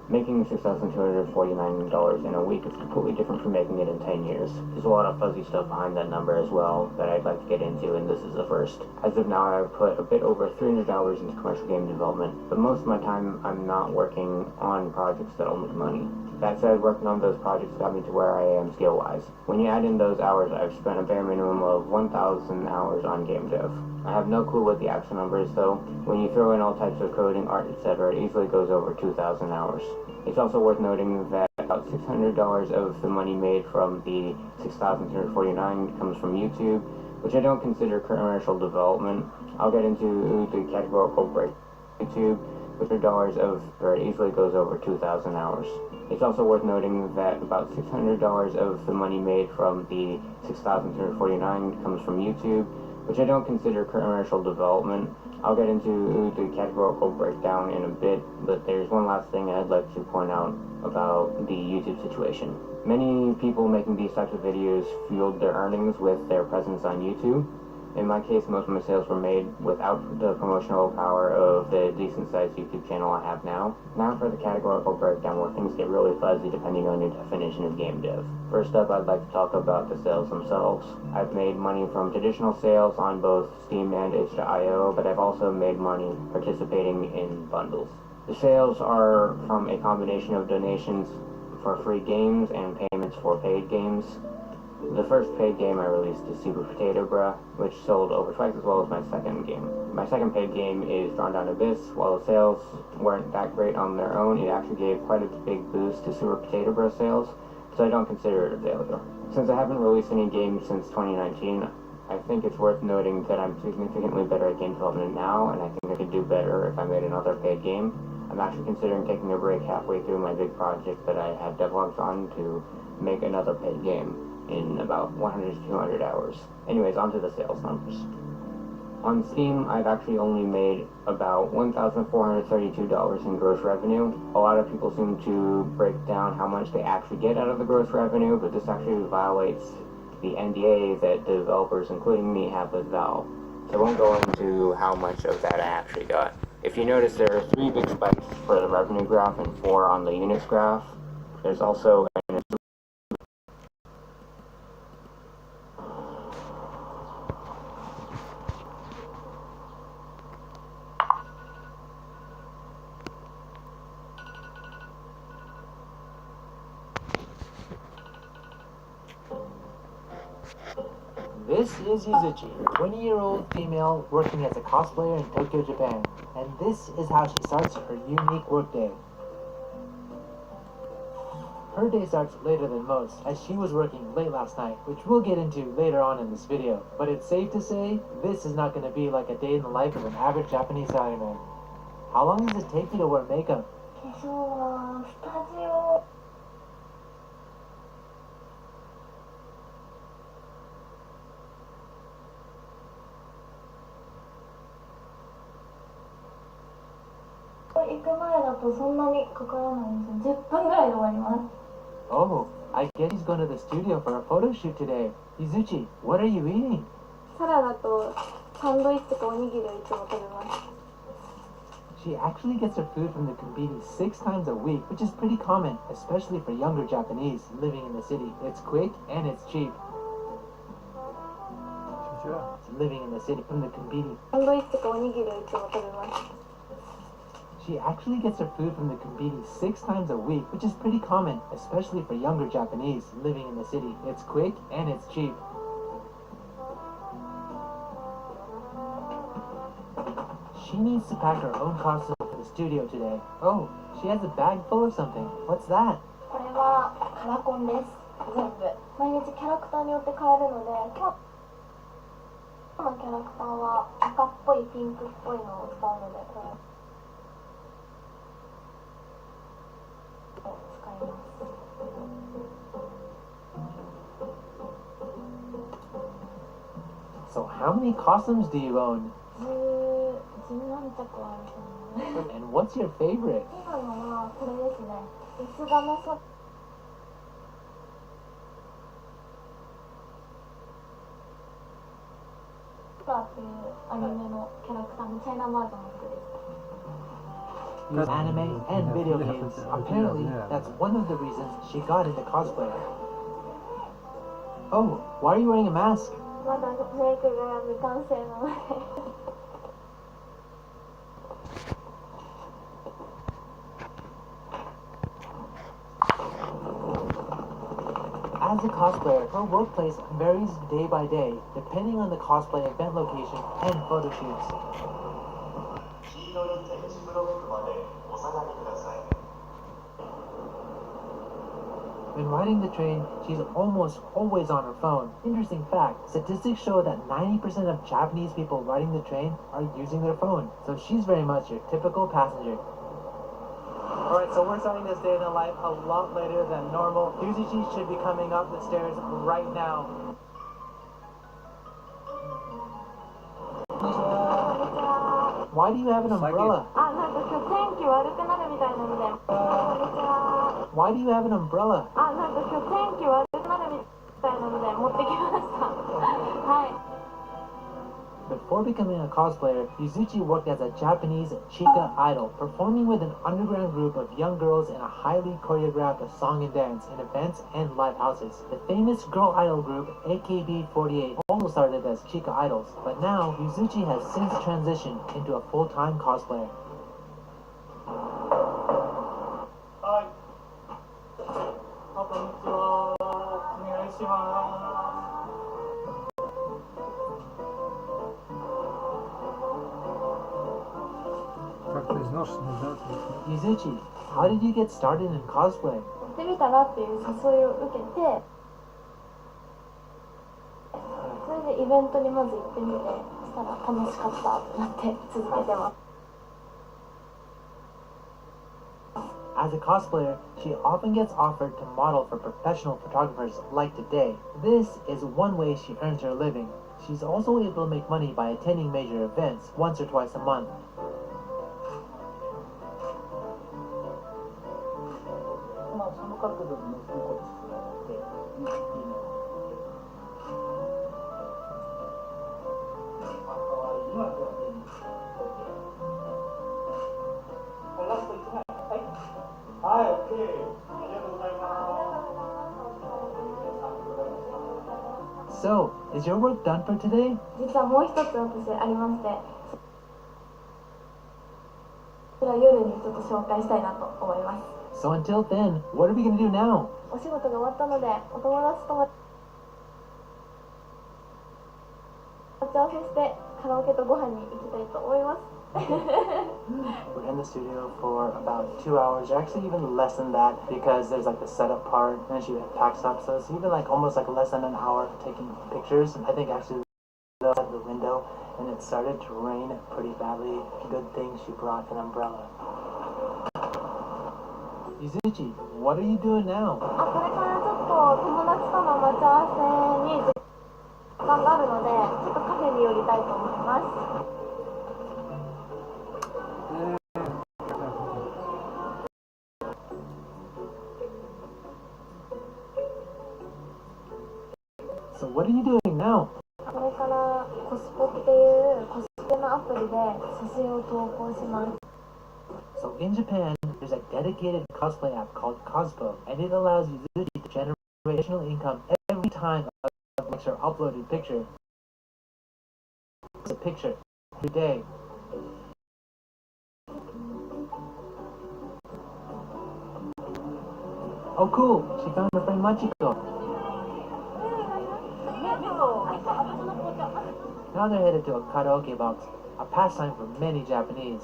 Making $6,249 in a week is completely different from making it in 10 years. There's a lot of fuzzy stuff behind that number as well that I'd like to get into, and this is the first. As of now, I've put a bit over 300 hours into commercial game development, but most of my time I'm not working on projects that'll make money. That said, working on those projects got me to where I am skill-wise. When you add in those hours, I've spent a bare minimum of 1,000 hours on game dev. I have no clue what the actual number is though. When you throw in all types of coding, art, etc., it easily goes over 2,000 hours. It's also worth noting that about $600 of the money made from the $6,249 comes from YouTube, which I don't consider commercial development. I'll get into the categorical break. YouTube, which are dollars of where it easily goes over 2,000 hours. It's also worth noting that about $600 of the money made from the $6,249 comes from YouTube, which I don't consider commercial development. I'll get into the categorical breakdown in a bit, but there's one last thing I'd like to point out about the YouTube situation. Many people making these types of videos fueled their earnings with their presence on YouTube. In my case, most of my sales were made without the promotional power of the decent-sized YouTube channel I have now. Now for the categorical breakdown where things get really fuzzy depending on your definition of game dev. First up, I'd like to talk about the sales themselves. I've made money from traditional sales on both Steam and itch.io, but I've also made money participating in bundles. The sales are from a combination of donations for free games and payments for paid games. The first paid game I released is Super Potato Bra, which sold over twice as well as my second game. My second paid game is Drawn Down Abyss. While the sales weren't that great on their own, it actually gave quite a big boost to Super Potato Bra sales, so I don't consider it a failure. Since I haven't released any games since 2019, I think it's worth noting that I'm significantly better at game development now, and I think I could do better if I made another paid game. I'm actually considering taking a break halfway through my big project that I have developed on to make another paid game in about 100 to 200 hours. Anyways, onto the sales numbers. On Steam, I've actually only made about $1,432 in gross revenue. A lot of people seem to break down how much they actually get out of the gross revenue, but this actually violates the NDA that developers, including me, have with Valve. So I won't go into how much of that I actually got. If you notice, there are 3 big spikes for the revenue graph and 4 on the units graph. There's also an This is Yuzuchi, a 20-year-old female working as a cosplayer in Tokyo, Japan, and this is how she starts her unique workday. Her day starts later than most, as she was working late last night, which we'll get into later on in this video, but it's safe to say, this is not going to be like a day in the life of an average Japanese salaryman. How long does it take you to wear makeup? 行く前だとそんなにかからないんですよ。10分ぐらいで終わります。Oh, I guess he's going to the studio for a photo shoot today. Yuzuchi, what are you eating? サラダとサンドイッチとおにぎりをいつも食べます。 She actually gets her food from the convenience 6 times a week, which is pretty common, especially for younger Japanese living in the city. It's quick and it's cheap. Living in the city from the convenience. サンドイッチとおにぎりをいつも食べます。 She actually gets her food from the convenience 6 times a week, which is pretty common, especially for younger Japanese living in the city. It's quick and it's cheap. She needs to pack her own costume for the studio today. Oh, she has a bag full of something. What's that? これはカラコンです。全部。毎日キャラクターによって変えるので、今日のキャラクターは赤っぽいピンクっぽいのを使うので、これ。 So how many costumes do you own? 10何着あると思う。 And what's your favorite? 今のはこれですね。薄亀そっていうアニメのキャラクターのチャイナバージョンの服です。anime, and video games. Apparently, that's one of the reasons she got into cosplay. Oh, why are you wearing a mask? まだメイクが未完成なので As a cosplayer, her workplace varies day by day, depending on the cosplay event location and photo shoots. When riding the train, she's almost always on her phone. Interesting fact, statistics show that 90% of Japanese people riding the train are using their phone, so she's very much your typical passenger. Alright, so we're starting this day in the life a lot later than normal. Yuzuchi should be coming up the stairs right now. Why do you have an umbrella? あ、なんか今日天気悪くなるみたいなのでこんにちは Why do you have an umbrella? あ、なんか今日天気悪くなるみたいなので持ってきましたはい Before becoming a cosplayer, Yuzuchi worked as a Japanese chica idol, performing with an underground group of young girls in a highly choreographed song and dance in events and live houses. The famous girl idol group AKB48 also started as chica idols, but now Yuzuchi has since transitioned into a full-time cosplayer. Hi. こんにちは。お願いします。Yuzuchi, how did you get started in cosplay? やってみたらっていう誘いを受けてそれでイベントにまず行ってみてそしたら楽しかったってなって続けてます As a cosplayer, she often gets offered to model for professional photographers like today. This is one way she earns her living. She's also able to make money by attending major events once or twice a month. So, is your work done for today? 実はもう一つ私ありましてそれは夜にちょっと紹介したいなと思います So until then, what are we going to do now? お仕事が終わったのでお友達と待ち合わせしてカラオケとご飯に行きたいと思います We're in the studio for about 2 hours, or actually even less than that, because there's like the setup part, and she packs up, so it's even like almost like less than an hour taking pictures. I think actually outside the window, and it started to rain pretty badly. Good thing she brought an umbrella. Yuzuchi, what are you doing now? あ、これからちょっと友達との待ち合わせに時間があるのでちょっとカフェに寄りたいと思います So what are you doing now? これからコスポっていうコスプレのアプリで写真を投稿します So in Japan, there's a dedicated cosplay app called Cospo, and it allows Yuzuchi to generate additional income every time a picture uploaded picture. It's a picture every day. Oh cool, she found her friend Machiko. Now they're headed to a karaoke box, a pastime for many Japanese.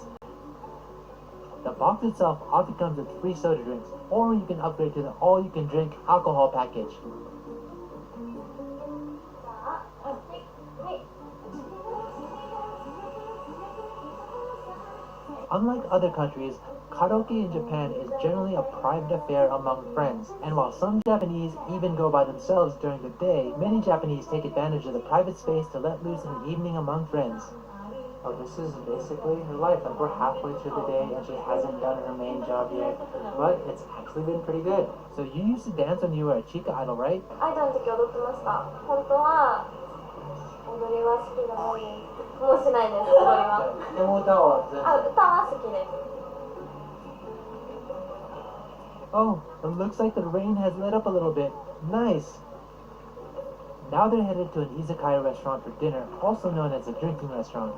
The box itself often comes with free soda drinks, or you can upgrade to the all-you-can-drink alcohol package. Unlike other countries, karaoke in Japan is generally a private affair among friends, and while some Japanese even go by themselves during the day, many Japanese take advantage of the private space to let loose in the evening among friends. Oh, this is basically her life. Like, we're halfway through the day and she hasn't done her main job yet, but it's actually been pretty good. So you used to dance when you were a chica idol, right? アイドルの時踊ってました本当は踊りは好きじゃないですもうしないです踊りはでも歌はあ、歌は好きです Oh, it looks like the rain has let up a little bit. Nice. Now they're headed to an izakaya restaurant for dinner, also known as a drinking restaurant.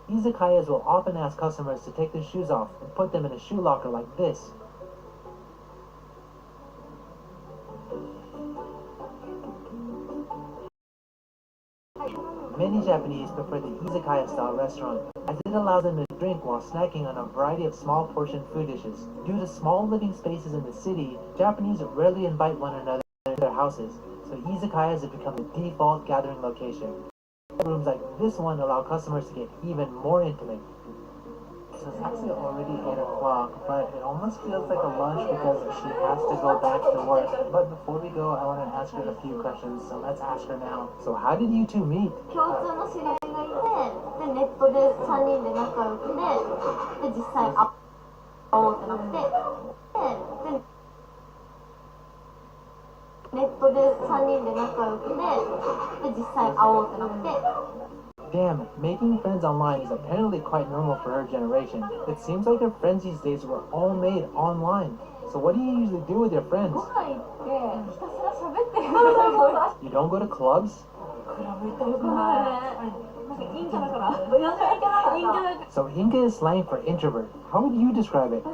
Izakayas will often ask customers to take their shoes off and put them in a shoe locker like this. Many Japanese prefer the izakaya-style restaurant, as it allows them to drink while snacking on a variety of small portion food dishes. Due to small living spaces in the city, Japanese rarely invite one another to their houses, so izakayas have become the default gathering location. Rooms like this one allow customers to get even more intimate. So it's actually already 8 o'clock, but it almost feels like a lunch because she has to go back to work. But before we go, I want to ask her a few questions, so let's ask her now. So how did you two meet? 共通の知り合いがいて、でネットで3人で仲良くて、で実際会おうってなって、でネットで3人で仲良くて、で実際会おうってなって。Damn, making friends online is apparently quite normal for her generation. It seems like her friends these days were all made online. So what do you usually do with your friends? You don't go to clubs? So Inka is slang for introvert. How would you describe it?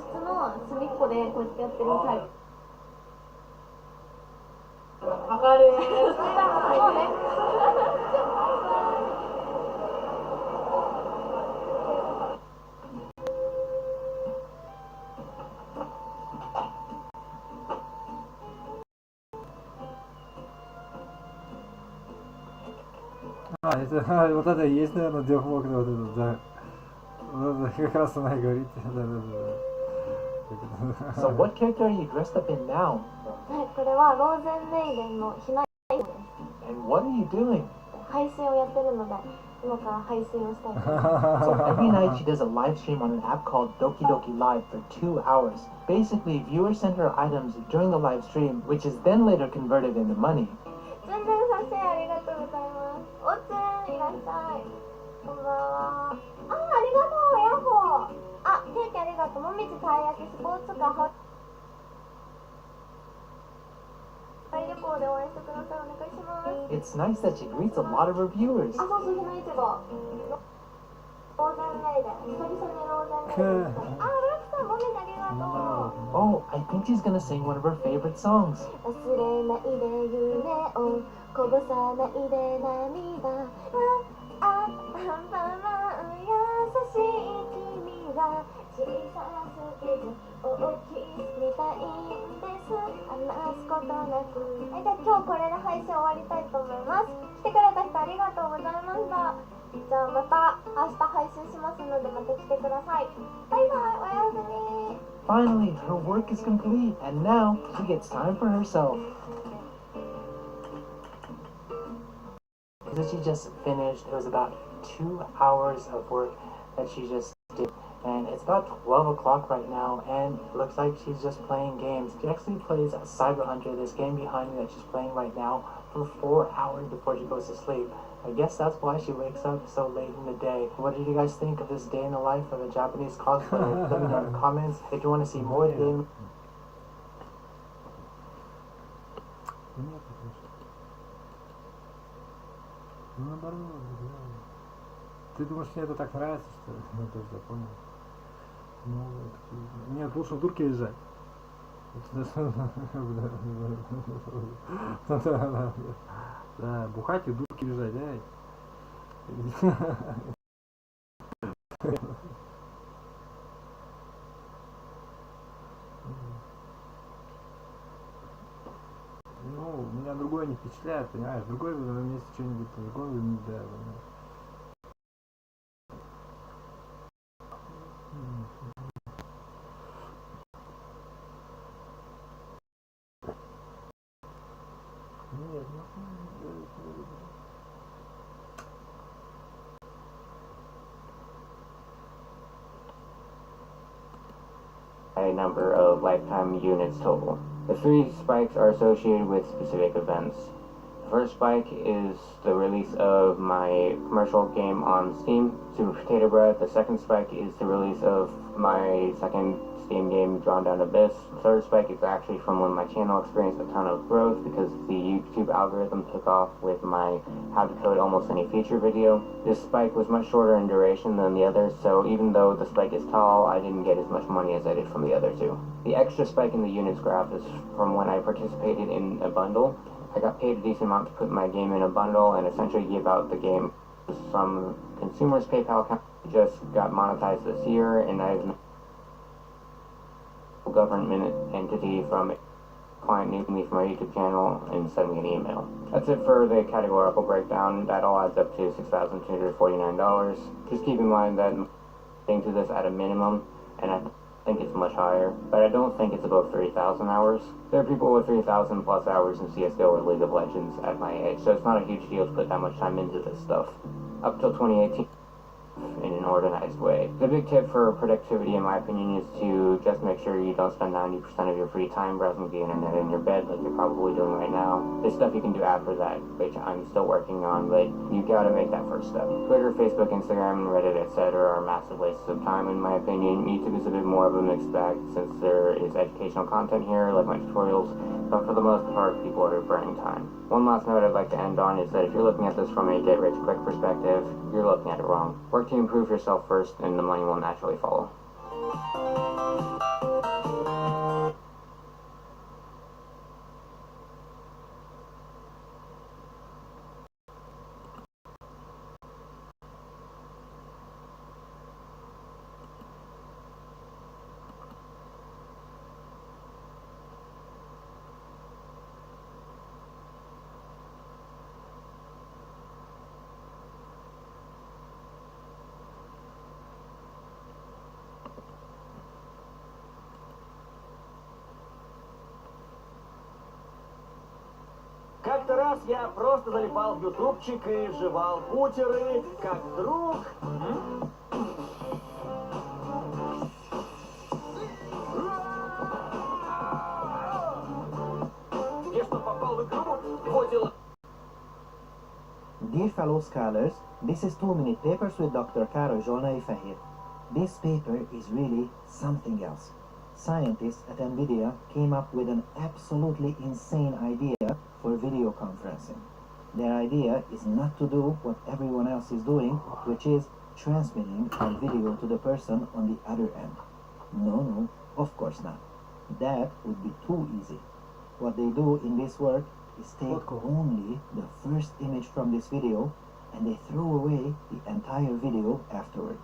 Вот это и есть, наверное, диалог, вот этот, да. Вот это как раз она и говорит, да. So what character are you dressed up in now? これはローゼンメイデンのひなです。 And what are you doing? 配信をやってるので、今から配信をしたいと思います。 So every night she does a live stream on an app called Doki Doki Live for 2 hours. Basically, viewers send her items during the live stream, which is then later converted into money. 全然撮影ありがとうございます。おっちゃんいらっしゃい。こんばんは。ありがとう、ヤッホー。ケーキありがとう。もみじたい焼きスポーツカー。旅行で応援してください。お願いします。 It's nice that she greets a lot of her viewers. そうそう、ひないちご。ローゼンメイデン。久々にローゼンメイデン。ラクさん、もみじありがとう。 Oh, I think she's gonna sing one of her favorite songs. 忘れないで夢をこぼさないで涙あんばま優しい君が小さすぎず大きいみたいんです話すことなくじゃあ今日これで配信終わりたいと思います。来てくれた人ありがとうございました。じゃあまた明日配信しますのでまた来てください。バイバイ、おやすみ。 Finally, her work is complete, and now she gets time for herself. So she just finished. It was about 2 hours of work that she just did. And it's about 12 o'clock right now, and it looks like she's just playing games. She actually plays Cyber Hunter, this game behind me that she's playing right now, for 4 hours before she goes to sleep. I guess that's why she wakes up so late in the day. What did you guys think of this day in the life of a Japanese cosplayer? Let me know in the comments. If you want to see more game. Ты думаешь, мне это так нравится, что ли? Ну, тоже я понял. Нет, лучше в дурке лежать. Да, бухать и в дурке лежать, да? Ну, меня другое не впечатляет, понимаешь? Другое на месте что-нибудь, другое не да, понимаешь? Нет, A number of lifetime units total. The 3 spikes are associated with specific events. The first spike is the release of my commercial game on Steam, Super Potato Bread. The second spike is the release of my second same game, Drawn Down Abyss. The third spike is actually from when my channel experienced a ton of growth because the YouTube algorithm took off with my how to code almost any feature video. This spike was much shorter in duration than the others, so even though the spike is tall, I didn't get as much money as I did from the other two. The extra spike in the units graph is from when I participated in a bundle. I got paid a decent amount to put my game in a bundle and essentially give out the game. Some consumers' PayPal account just got monetized this year, and I've a government entity from a client knew me from my YouTube channel and sent me an email. That's it for the categorical breakdown. That all adds up to $6,249. Just keep in mind that I'm to this at a minimum, and I think it's much higher, but I don't think it's above 3,000 hours. There are people with 3,000 plus hours in CSGO or League of Legends at my age, so it's not a huge deal to put that much time into this stuff. Up till 2018. In an organized way. The big tip for productivity, in my opinion, is to just make sure you don't spend 90% of your free time browsing the internet in your bed like you're probably doing right now. There's stuff you can do after that, which I'm still working on, but you gotta make that first step. Twitter, Facebook, Instagram, Reddit, etc. are massive wastes of time, in my opinion. YouTube is a bit more of a mixed bag since there is educational content here, like my tutorials, but for the most part, people are burning time. One last note I'd like to end on is that if you're looking at this from a get-rich-quick perspective, you're looking at it wrong. Work to improve yourself first, and the money will naturally follow. Как-то раз я просто залипал в ютубчик и жевал бутеры, как вдруг... Я что, попал в игру? Вот дела. Dear fellow scholars, this is 2-minute papers with Dr. Károly Zsolnai Fehér. This paper is really something else. Scientists at NVIDIA came up with an absolutely insane idea for video conferencing. Their idea is not to do what everyone else is doing, which is transmitting a video to the person on the other end. No, of course not. That would be too easy. What they do in this work is take only the first image from this video and they throw away the entire video afterwards.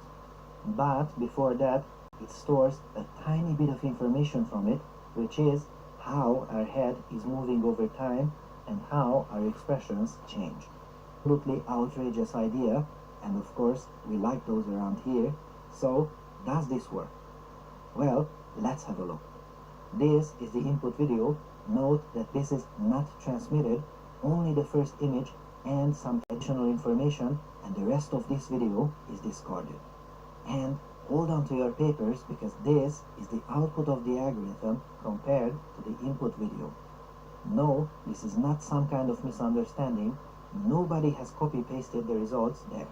But before that, it stores a tiny bit of information from it, which is how our head is moving over time and how our expressions change. Absolutely outrageous idea, and of course we like those around here. So, does this work? Well, let's have a look. This is the input video. Note that this is not transmitted, only the first image and some additional information, and the rest of this video is discarded. And hold on to your papers, because this is the output of the algorithm compared to the input video. No, this is not some kind of misunderstanding. Nobody has copy-pasted the results there.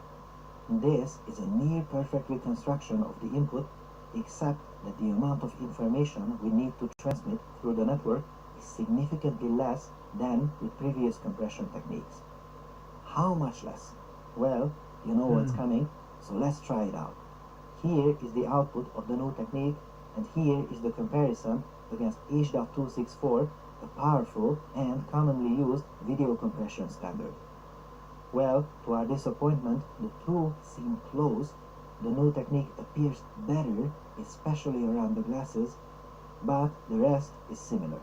This is a near-perfect reconstruction of the input, except that the amount of information we need to transmit through the network is significantly less than with previous compression techniques. How much less? Well, you know what's coming, so let's try it out. Here is the output of the new technique, and here is the comparison against H.264, a powerful and commonly used video compression standard. Well, to our disappointment, the two seem close. The new technique appears better, especially around the glasses, but the rest is similar.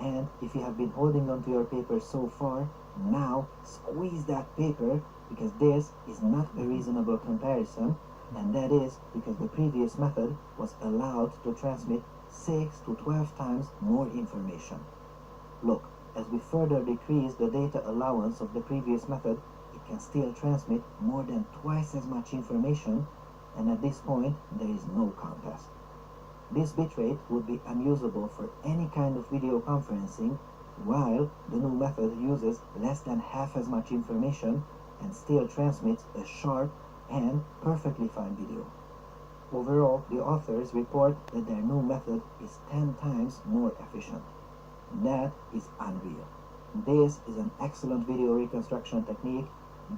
And if you have been holding on to your paper so far, now squeeze that paper, because this is not a reasonable comparison, and that is because the previous method was allowed to transmit 6 to 12 times more information. Look, as we further decrease the data allowance of the previous method, it can still transmit more than twice as much information, and at this point there is no contest. This bitrate would be unusable for any kind of video conferencing, while the new method uses less than half as much information and still transmits a sharp and perfectly fine video. Overall, the authors report that their new method is 10 times more efficient. That is unreal. This is an excellent video reconstruction technique,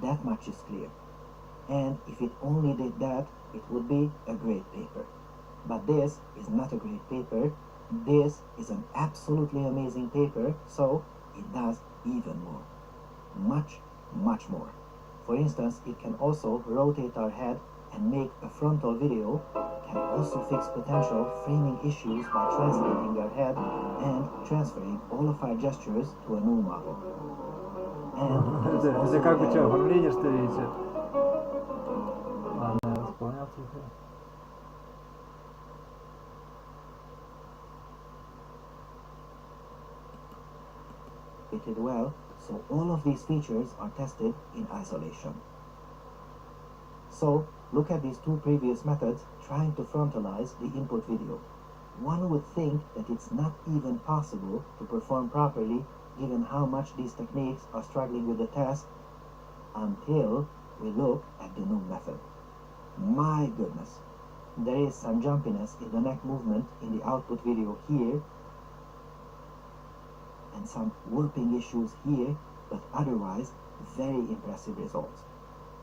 that much is clear. And if it only did that, it would be a great paper. But this is not a great paper. This is an absolutely amazing paper, so it does even more. Much, much more. For instance, it can also rotate our head and make a frontal video, can also fix potential framing issues by translating our head and transferring all of our gestures to a new model. And it is also Это как бы что, оформление, что ли, идет? Ладно, я понял тебя. It well, so all of these features are tested in isolation. So, look at these two previous methods trying to frontalize the input video. One would think that it's not even possible to perform properly given how much these techniques are struggling with the task until we look at the new method. My goodness, there is some jumpiness in the neck movement in the output video here and some warping issues here, but otherwise very impressive results.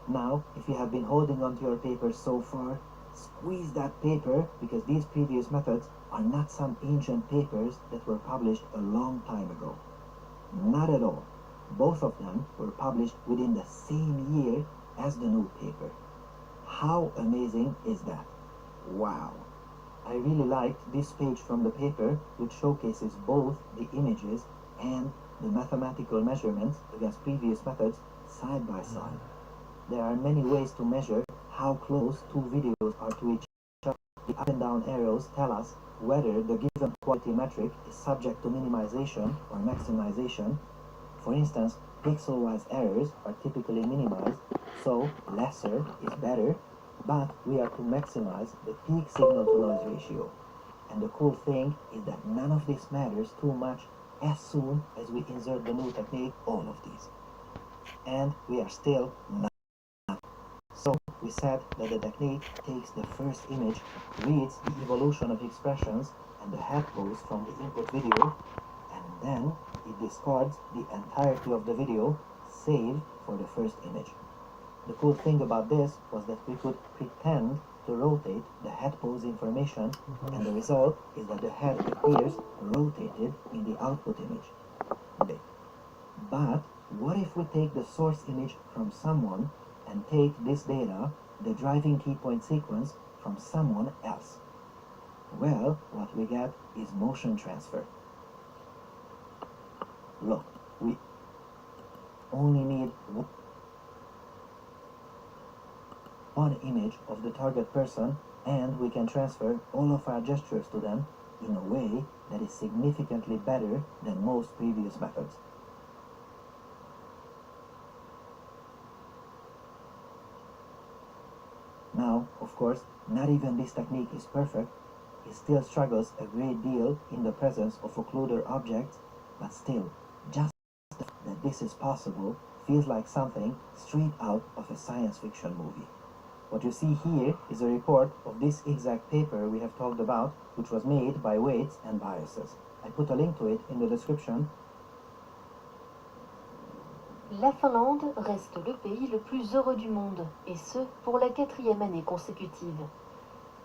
Now, if you have been holding onto your paper so far, squeeze that paper, because these previous methods are not some ancient papers that were published a long time ago. Not at all. Both of them were published within the same year as the new paper. How amazing is that? Wow! I really liked this page from the paper, which showcases both the images and the mathematical measurements against previous methods side by side. There are many ways to measure how close two videos are to each other. The up and down arrows tell us whether the given quality metric is subject to minimization or maximization. For instance, pixel-wise errors are typically minimized, so lesser is better, but we are to maximize the peak signal-to-noise ratio. And the cool thing is that none of this matters too much as soon as we insert the new technique, all of these. And we are still not. So we said that the technique takes the first image, reads the evolution of expressions and the head pose from the input video, and then it discards the entirety of the video, save for the first image. The cool thing about this was that we could pretend to rotate the head pose information, and the result is that the head appears rotated in the output image. But what if we take the source image from someone and take this data, the driving key point sequence, from someone else? Well, what we get is motion transfer. Look, we only need one image of the target person, and we can transfer all of our gestures to them in a way that is significantly better than most previous methods. Now, of course, not even this technique is perfect. It still struggles a great deal in the presence of occluded objects, but still, just that this is possible feels like something straight out of a science fiction movie. What you see here is a report of this exact paper we have talked about, which was made by weights and biases. I put a link to it in the description. La Finlande reste le pays le plus heureux du monde, et ce, pour la 4e année consécutive.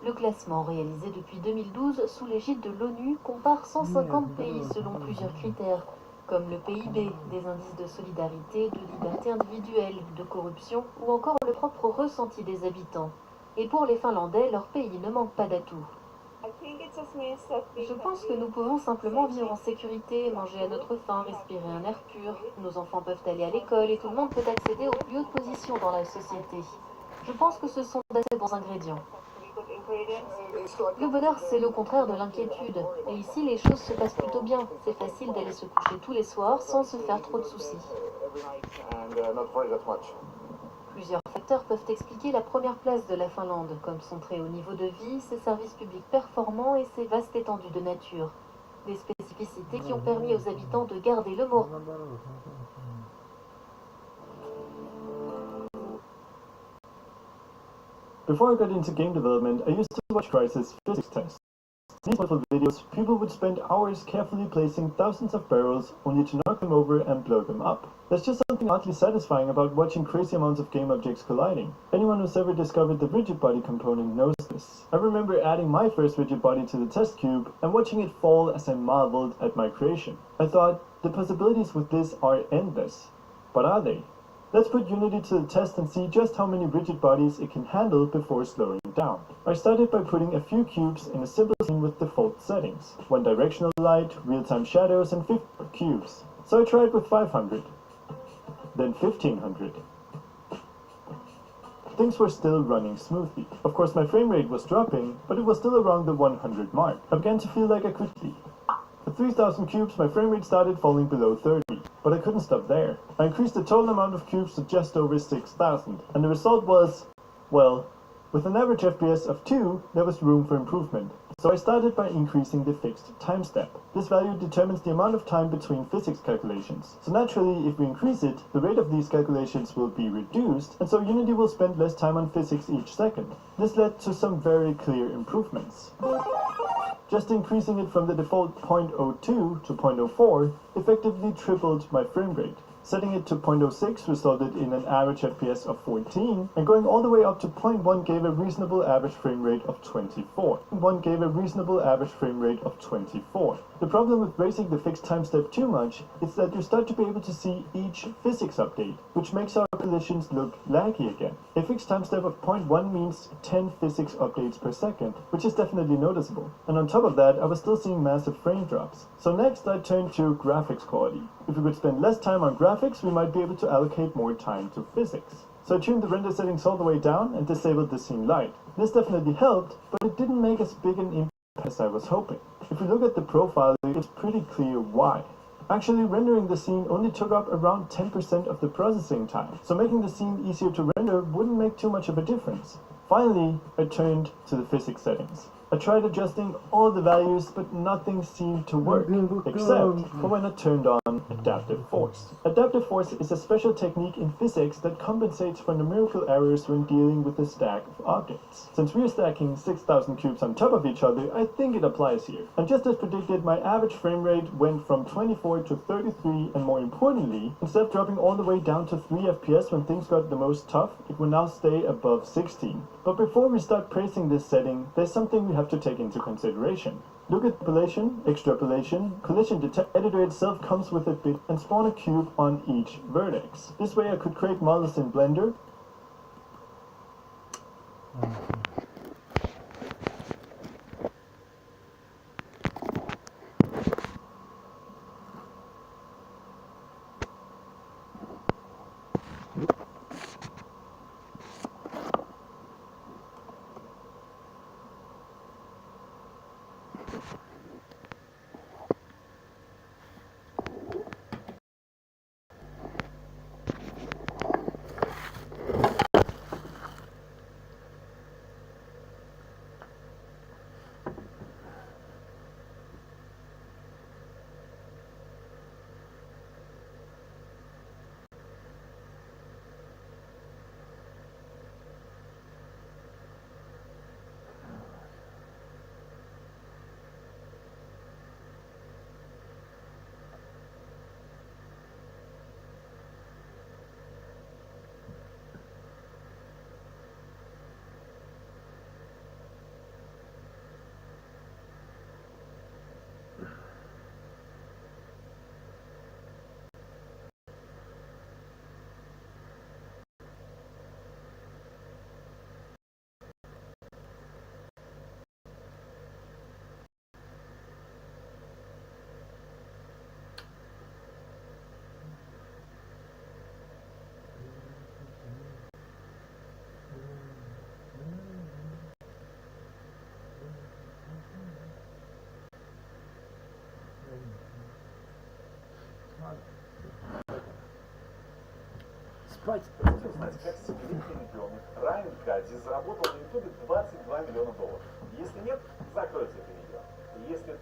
Le classement réalisé depuis 2012 sous l'égide de l'ONU compare 150 pays selon plusieurs critères, comme le PIB, des indices de solidarité, de liberté individuelle, de corruption, ou encore le propre ressenti des habitants. Et pour les Finlandais, leur pays ne manque pas d'atouts. Je pense que nous pouvons simplement vivre en sécurité, manger à notre faim, respirer un air pur. Nos enfants peuvent aller à l'école et tout le monde peut accéder aux plus hautes positions dans la société. Je pense que ce sont d'assez bons ingrédients. Le bonheur, c'est le contraire de l'inquiétude. Et ici, les choses se passent plutôt bien. C'est facile d'aller se coucher tous les soirs sans se faire trop de soucis. Plusieurs facteurs peuvent expliquer la première place de la Finlande, comme son très haut niveau de vie, ses services publics performants et ses vastes étendues de nature. Des spécificités qui ont permis aux habitants de garder le moral. Before I got into game development, I used to watch Crysis physics tests. In these wonderful videos, people would spend hours carefully placing thousands of barrels only to knock them over and blow them up. There's just something oddly satisfying about watching crazy amounts of game objects colliding. Anyone who's ever discovered the rigid body component knows this. I remember adding my first rigid body to the test cube and watching it fall as I marveled at my creation. I thought, the possibilities with this are endless. But are they? Let's put Unity to the test and see just how many rigid bodies it can handle before slowing down. I started by putting a few cubes in a simple scene with default settings. 1 directional light, real-time shadows, and 50 cubes. So I tried with 500. Then 1500. Things were still running smoothly. Of course my frame rate was dropping, but it was still around the 100 mark. I began to feel like I could lead. At 3000 cubes, my frame rate started falling below 30, but I couldn't stop there. I increased the total amount of cubes to just over 6000, and the result was, well, with an average FPS of 2, there was room for improvement. So I started by increasing the fixed time step. This value determines the amount of time between physics calculations. So naturally, if we increase it, the rate of these calculations will be reduced, and so Unity will spend less time on physics each second. This led to some very clear improvements. Just increasing it from the default 0.02 to 0.04 effectively tripled my frame rate. Setting it to 0.06 resulted in an average FPS of 14, and going all the way up to 0.1 gave a reasonable average frame rate of 24. 0.1 gave a reasonable average frame rate of 24. The problem with raising the fixed time step too much is that you start to be able to see each physics update, which makes our collisions look laggy again. A fixed time step of 0.1 means 10 physics updates per second, which is definitely noticeable. And on top of that, I was still seeing massive frame drops. So next I turned to graphics quality. If we could spend less time on graphics, we might be able to allocate more time to physics. So I tuned the render settings all the way down and disabled the scene light. This definitely helped, but it didn't make as big an impact as I was hoping. If we look at the profile, it's pretty clear why. Actually, rendering the scene only took up around 10% of the processing time, so making the scene easier to render wouldn't make too much of a difference. Finally, I turned to the physics settings. I tried adjusting all the values, but nothing seemed to work, except for when I turned on adaptive force. Adaptive force is a special technique in physics that compensates for numerical errors when dealing with a stack of objects. Since we are stacking 6000 cubes on top of each other, I think it applies here. And just as predicted, my average frame rate went from 24 to 33, and more importantly, instead of dropping all the way down to 3 FPS when things got the most tough, it will now stay above 16. But before we start praising this setting, there's something we have to take into consideration. Look at interpolation, extrapolation, collision detector. Editor itself comes with a bit and spawn a cube on each vertex. This way I could create models in Blender. Спать. Знаете, как секретный ребенок Райан Кадзи заработал на ютубе $22 миллиона. Если нет, закройте это видео. Если...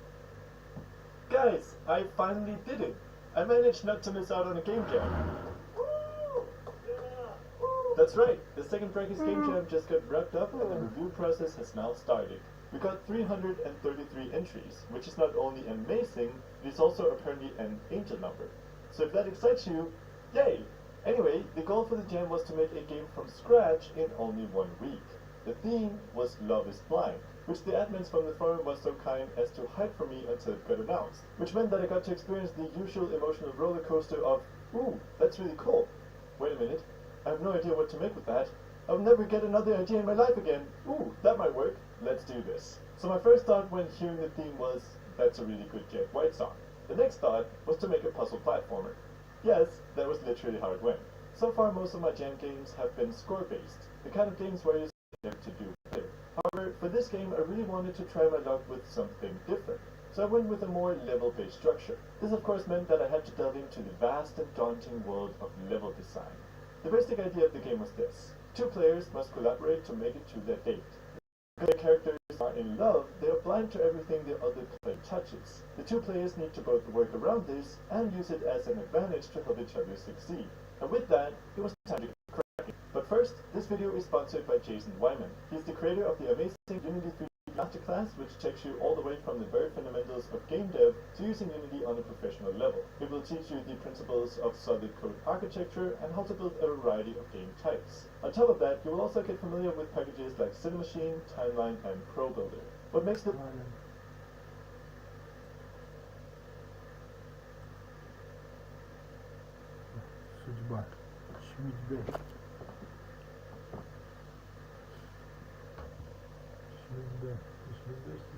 Guys, I finally did it. I managed not to miss out on a game jam. That's right, the second practice game jam just got wrapped up and the review process has now started. We got 333 entries, which is not only amazing, it is also apparently an angel number. So if that excites you, yay! Anyway, the goal for the jam was to make a game from scratch in only 1 week. The theme was Love is Blind, which the admins from the forum was so kind as to hide from me until it got announced, which meant that I got to experience the usual emotional roller coaster of, ooh, that's really cool. Wait a minute, I have no idea what to make with that. I'll never get another idea in my life again. Ooh, that might work. Let's do this. So my first thought when hearing the theme was, that's a really good Jet White song. The next thought was to make a puzzle platformer. Yes, that was literally how it went. So far most of my jam games have been score-based, the kind of games where you have to do better. However, for this game I really wanted to try my luck with something different. So I went with a more level-based structure. This of course meant that I had to delve into the vast and daunting world of level design. The basic idea of the game was this. 2 players must collaborate to make it to their date. If their characters are in love, they are blind to everything the other player touches. The 2 players need to both work around this and use it as an advantage to help each other succeed. And with that, it was time to get cracking. But first, this video is sponsored by Jason Wyman. He's the creator of the amazing Unity 3 Masterclass, which takes you all the way from the very fundamentals of game dev to using Unity on a professional level. It will teach you the principles of solid code architecture and how to build a variety of game types. On top of that, you will also get familiar with packages like Cinemachine, Timeline, and ProBuilder. What makes the Судьба. Судьба. Судьба. Судьба.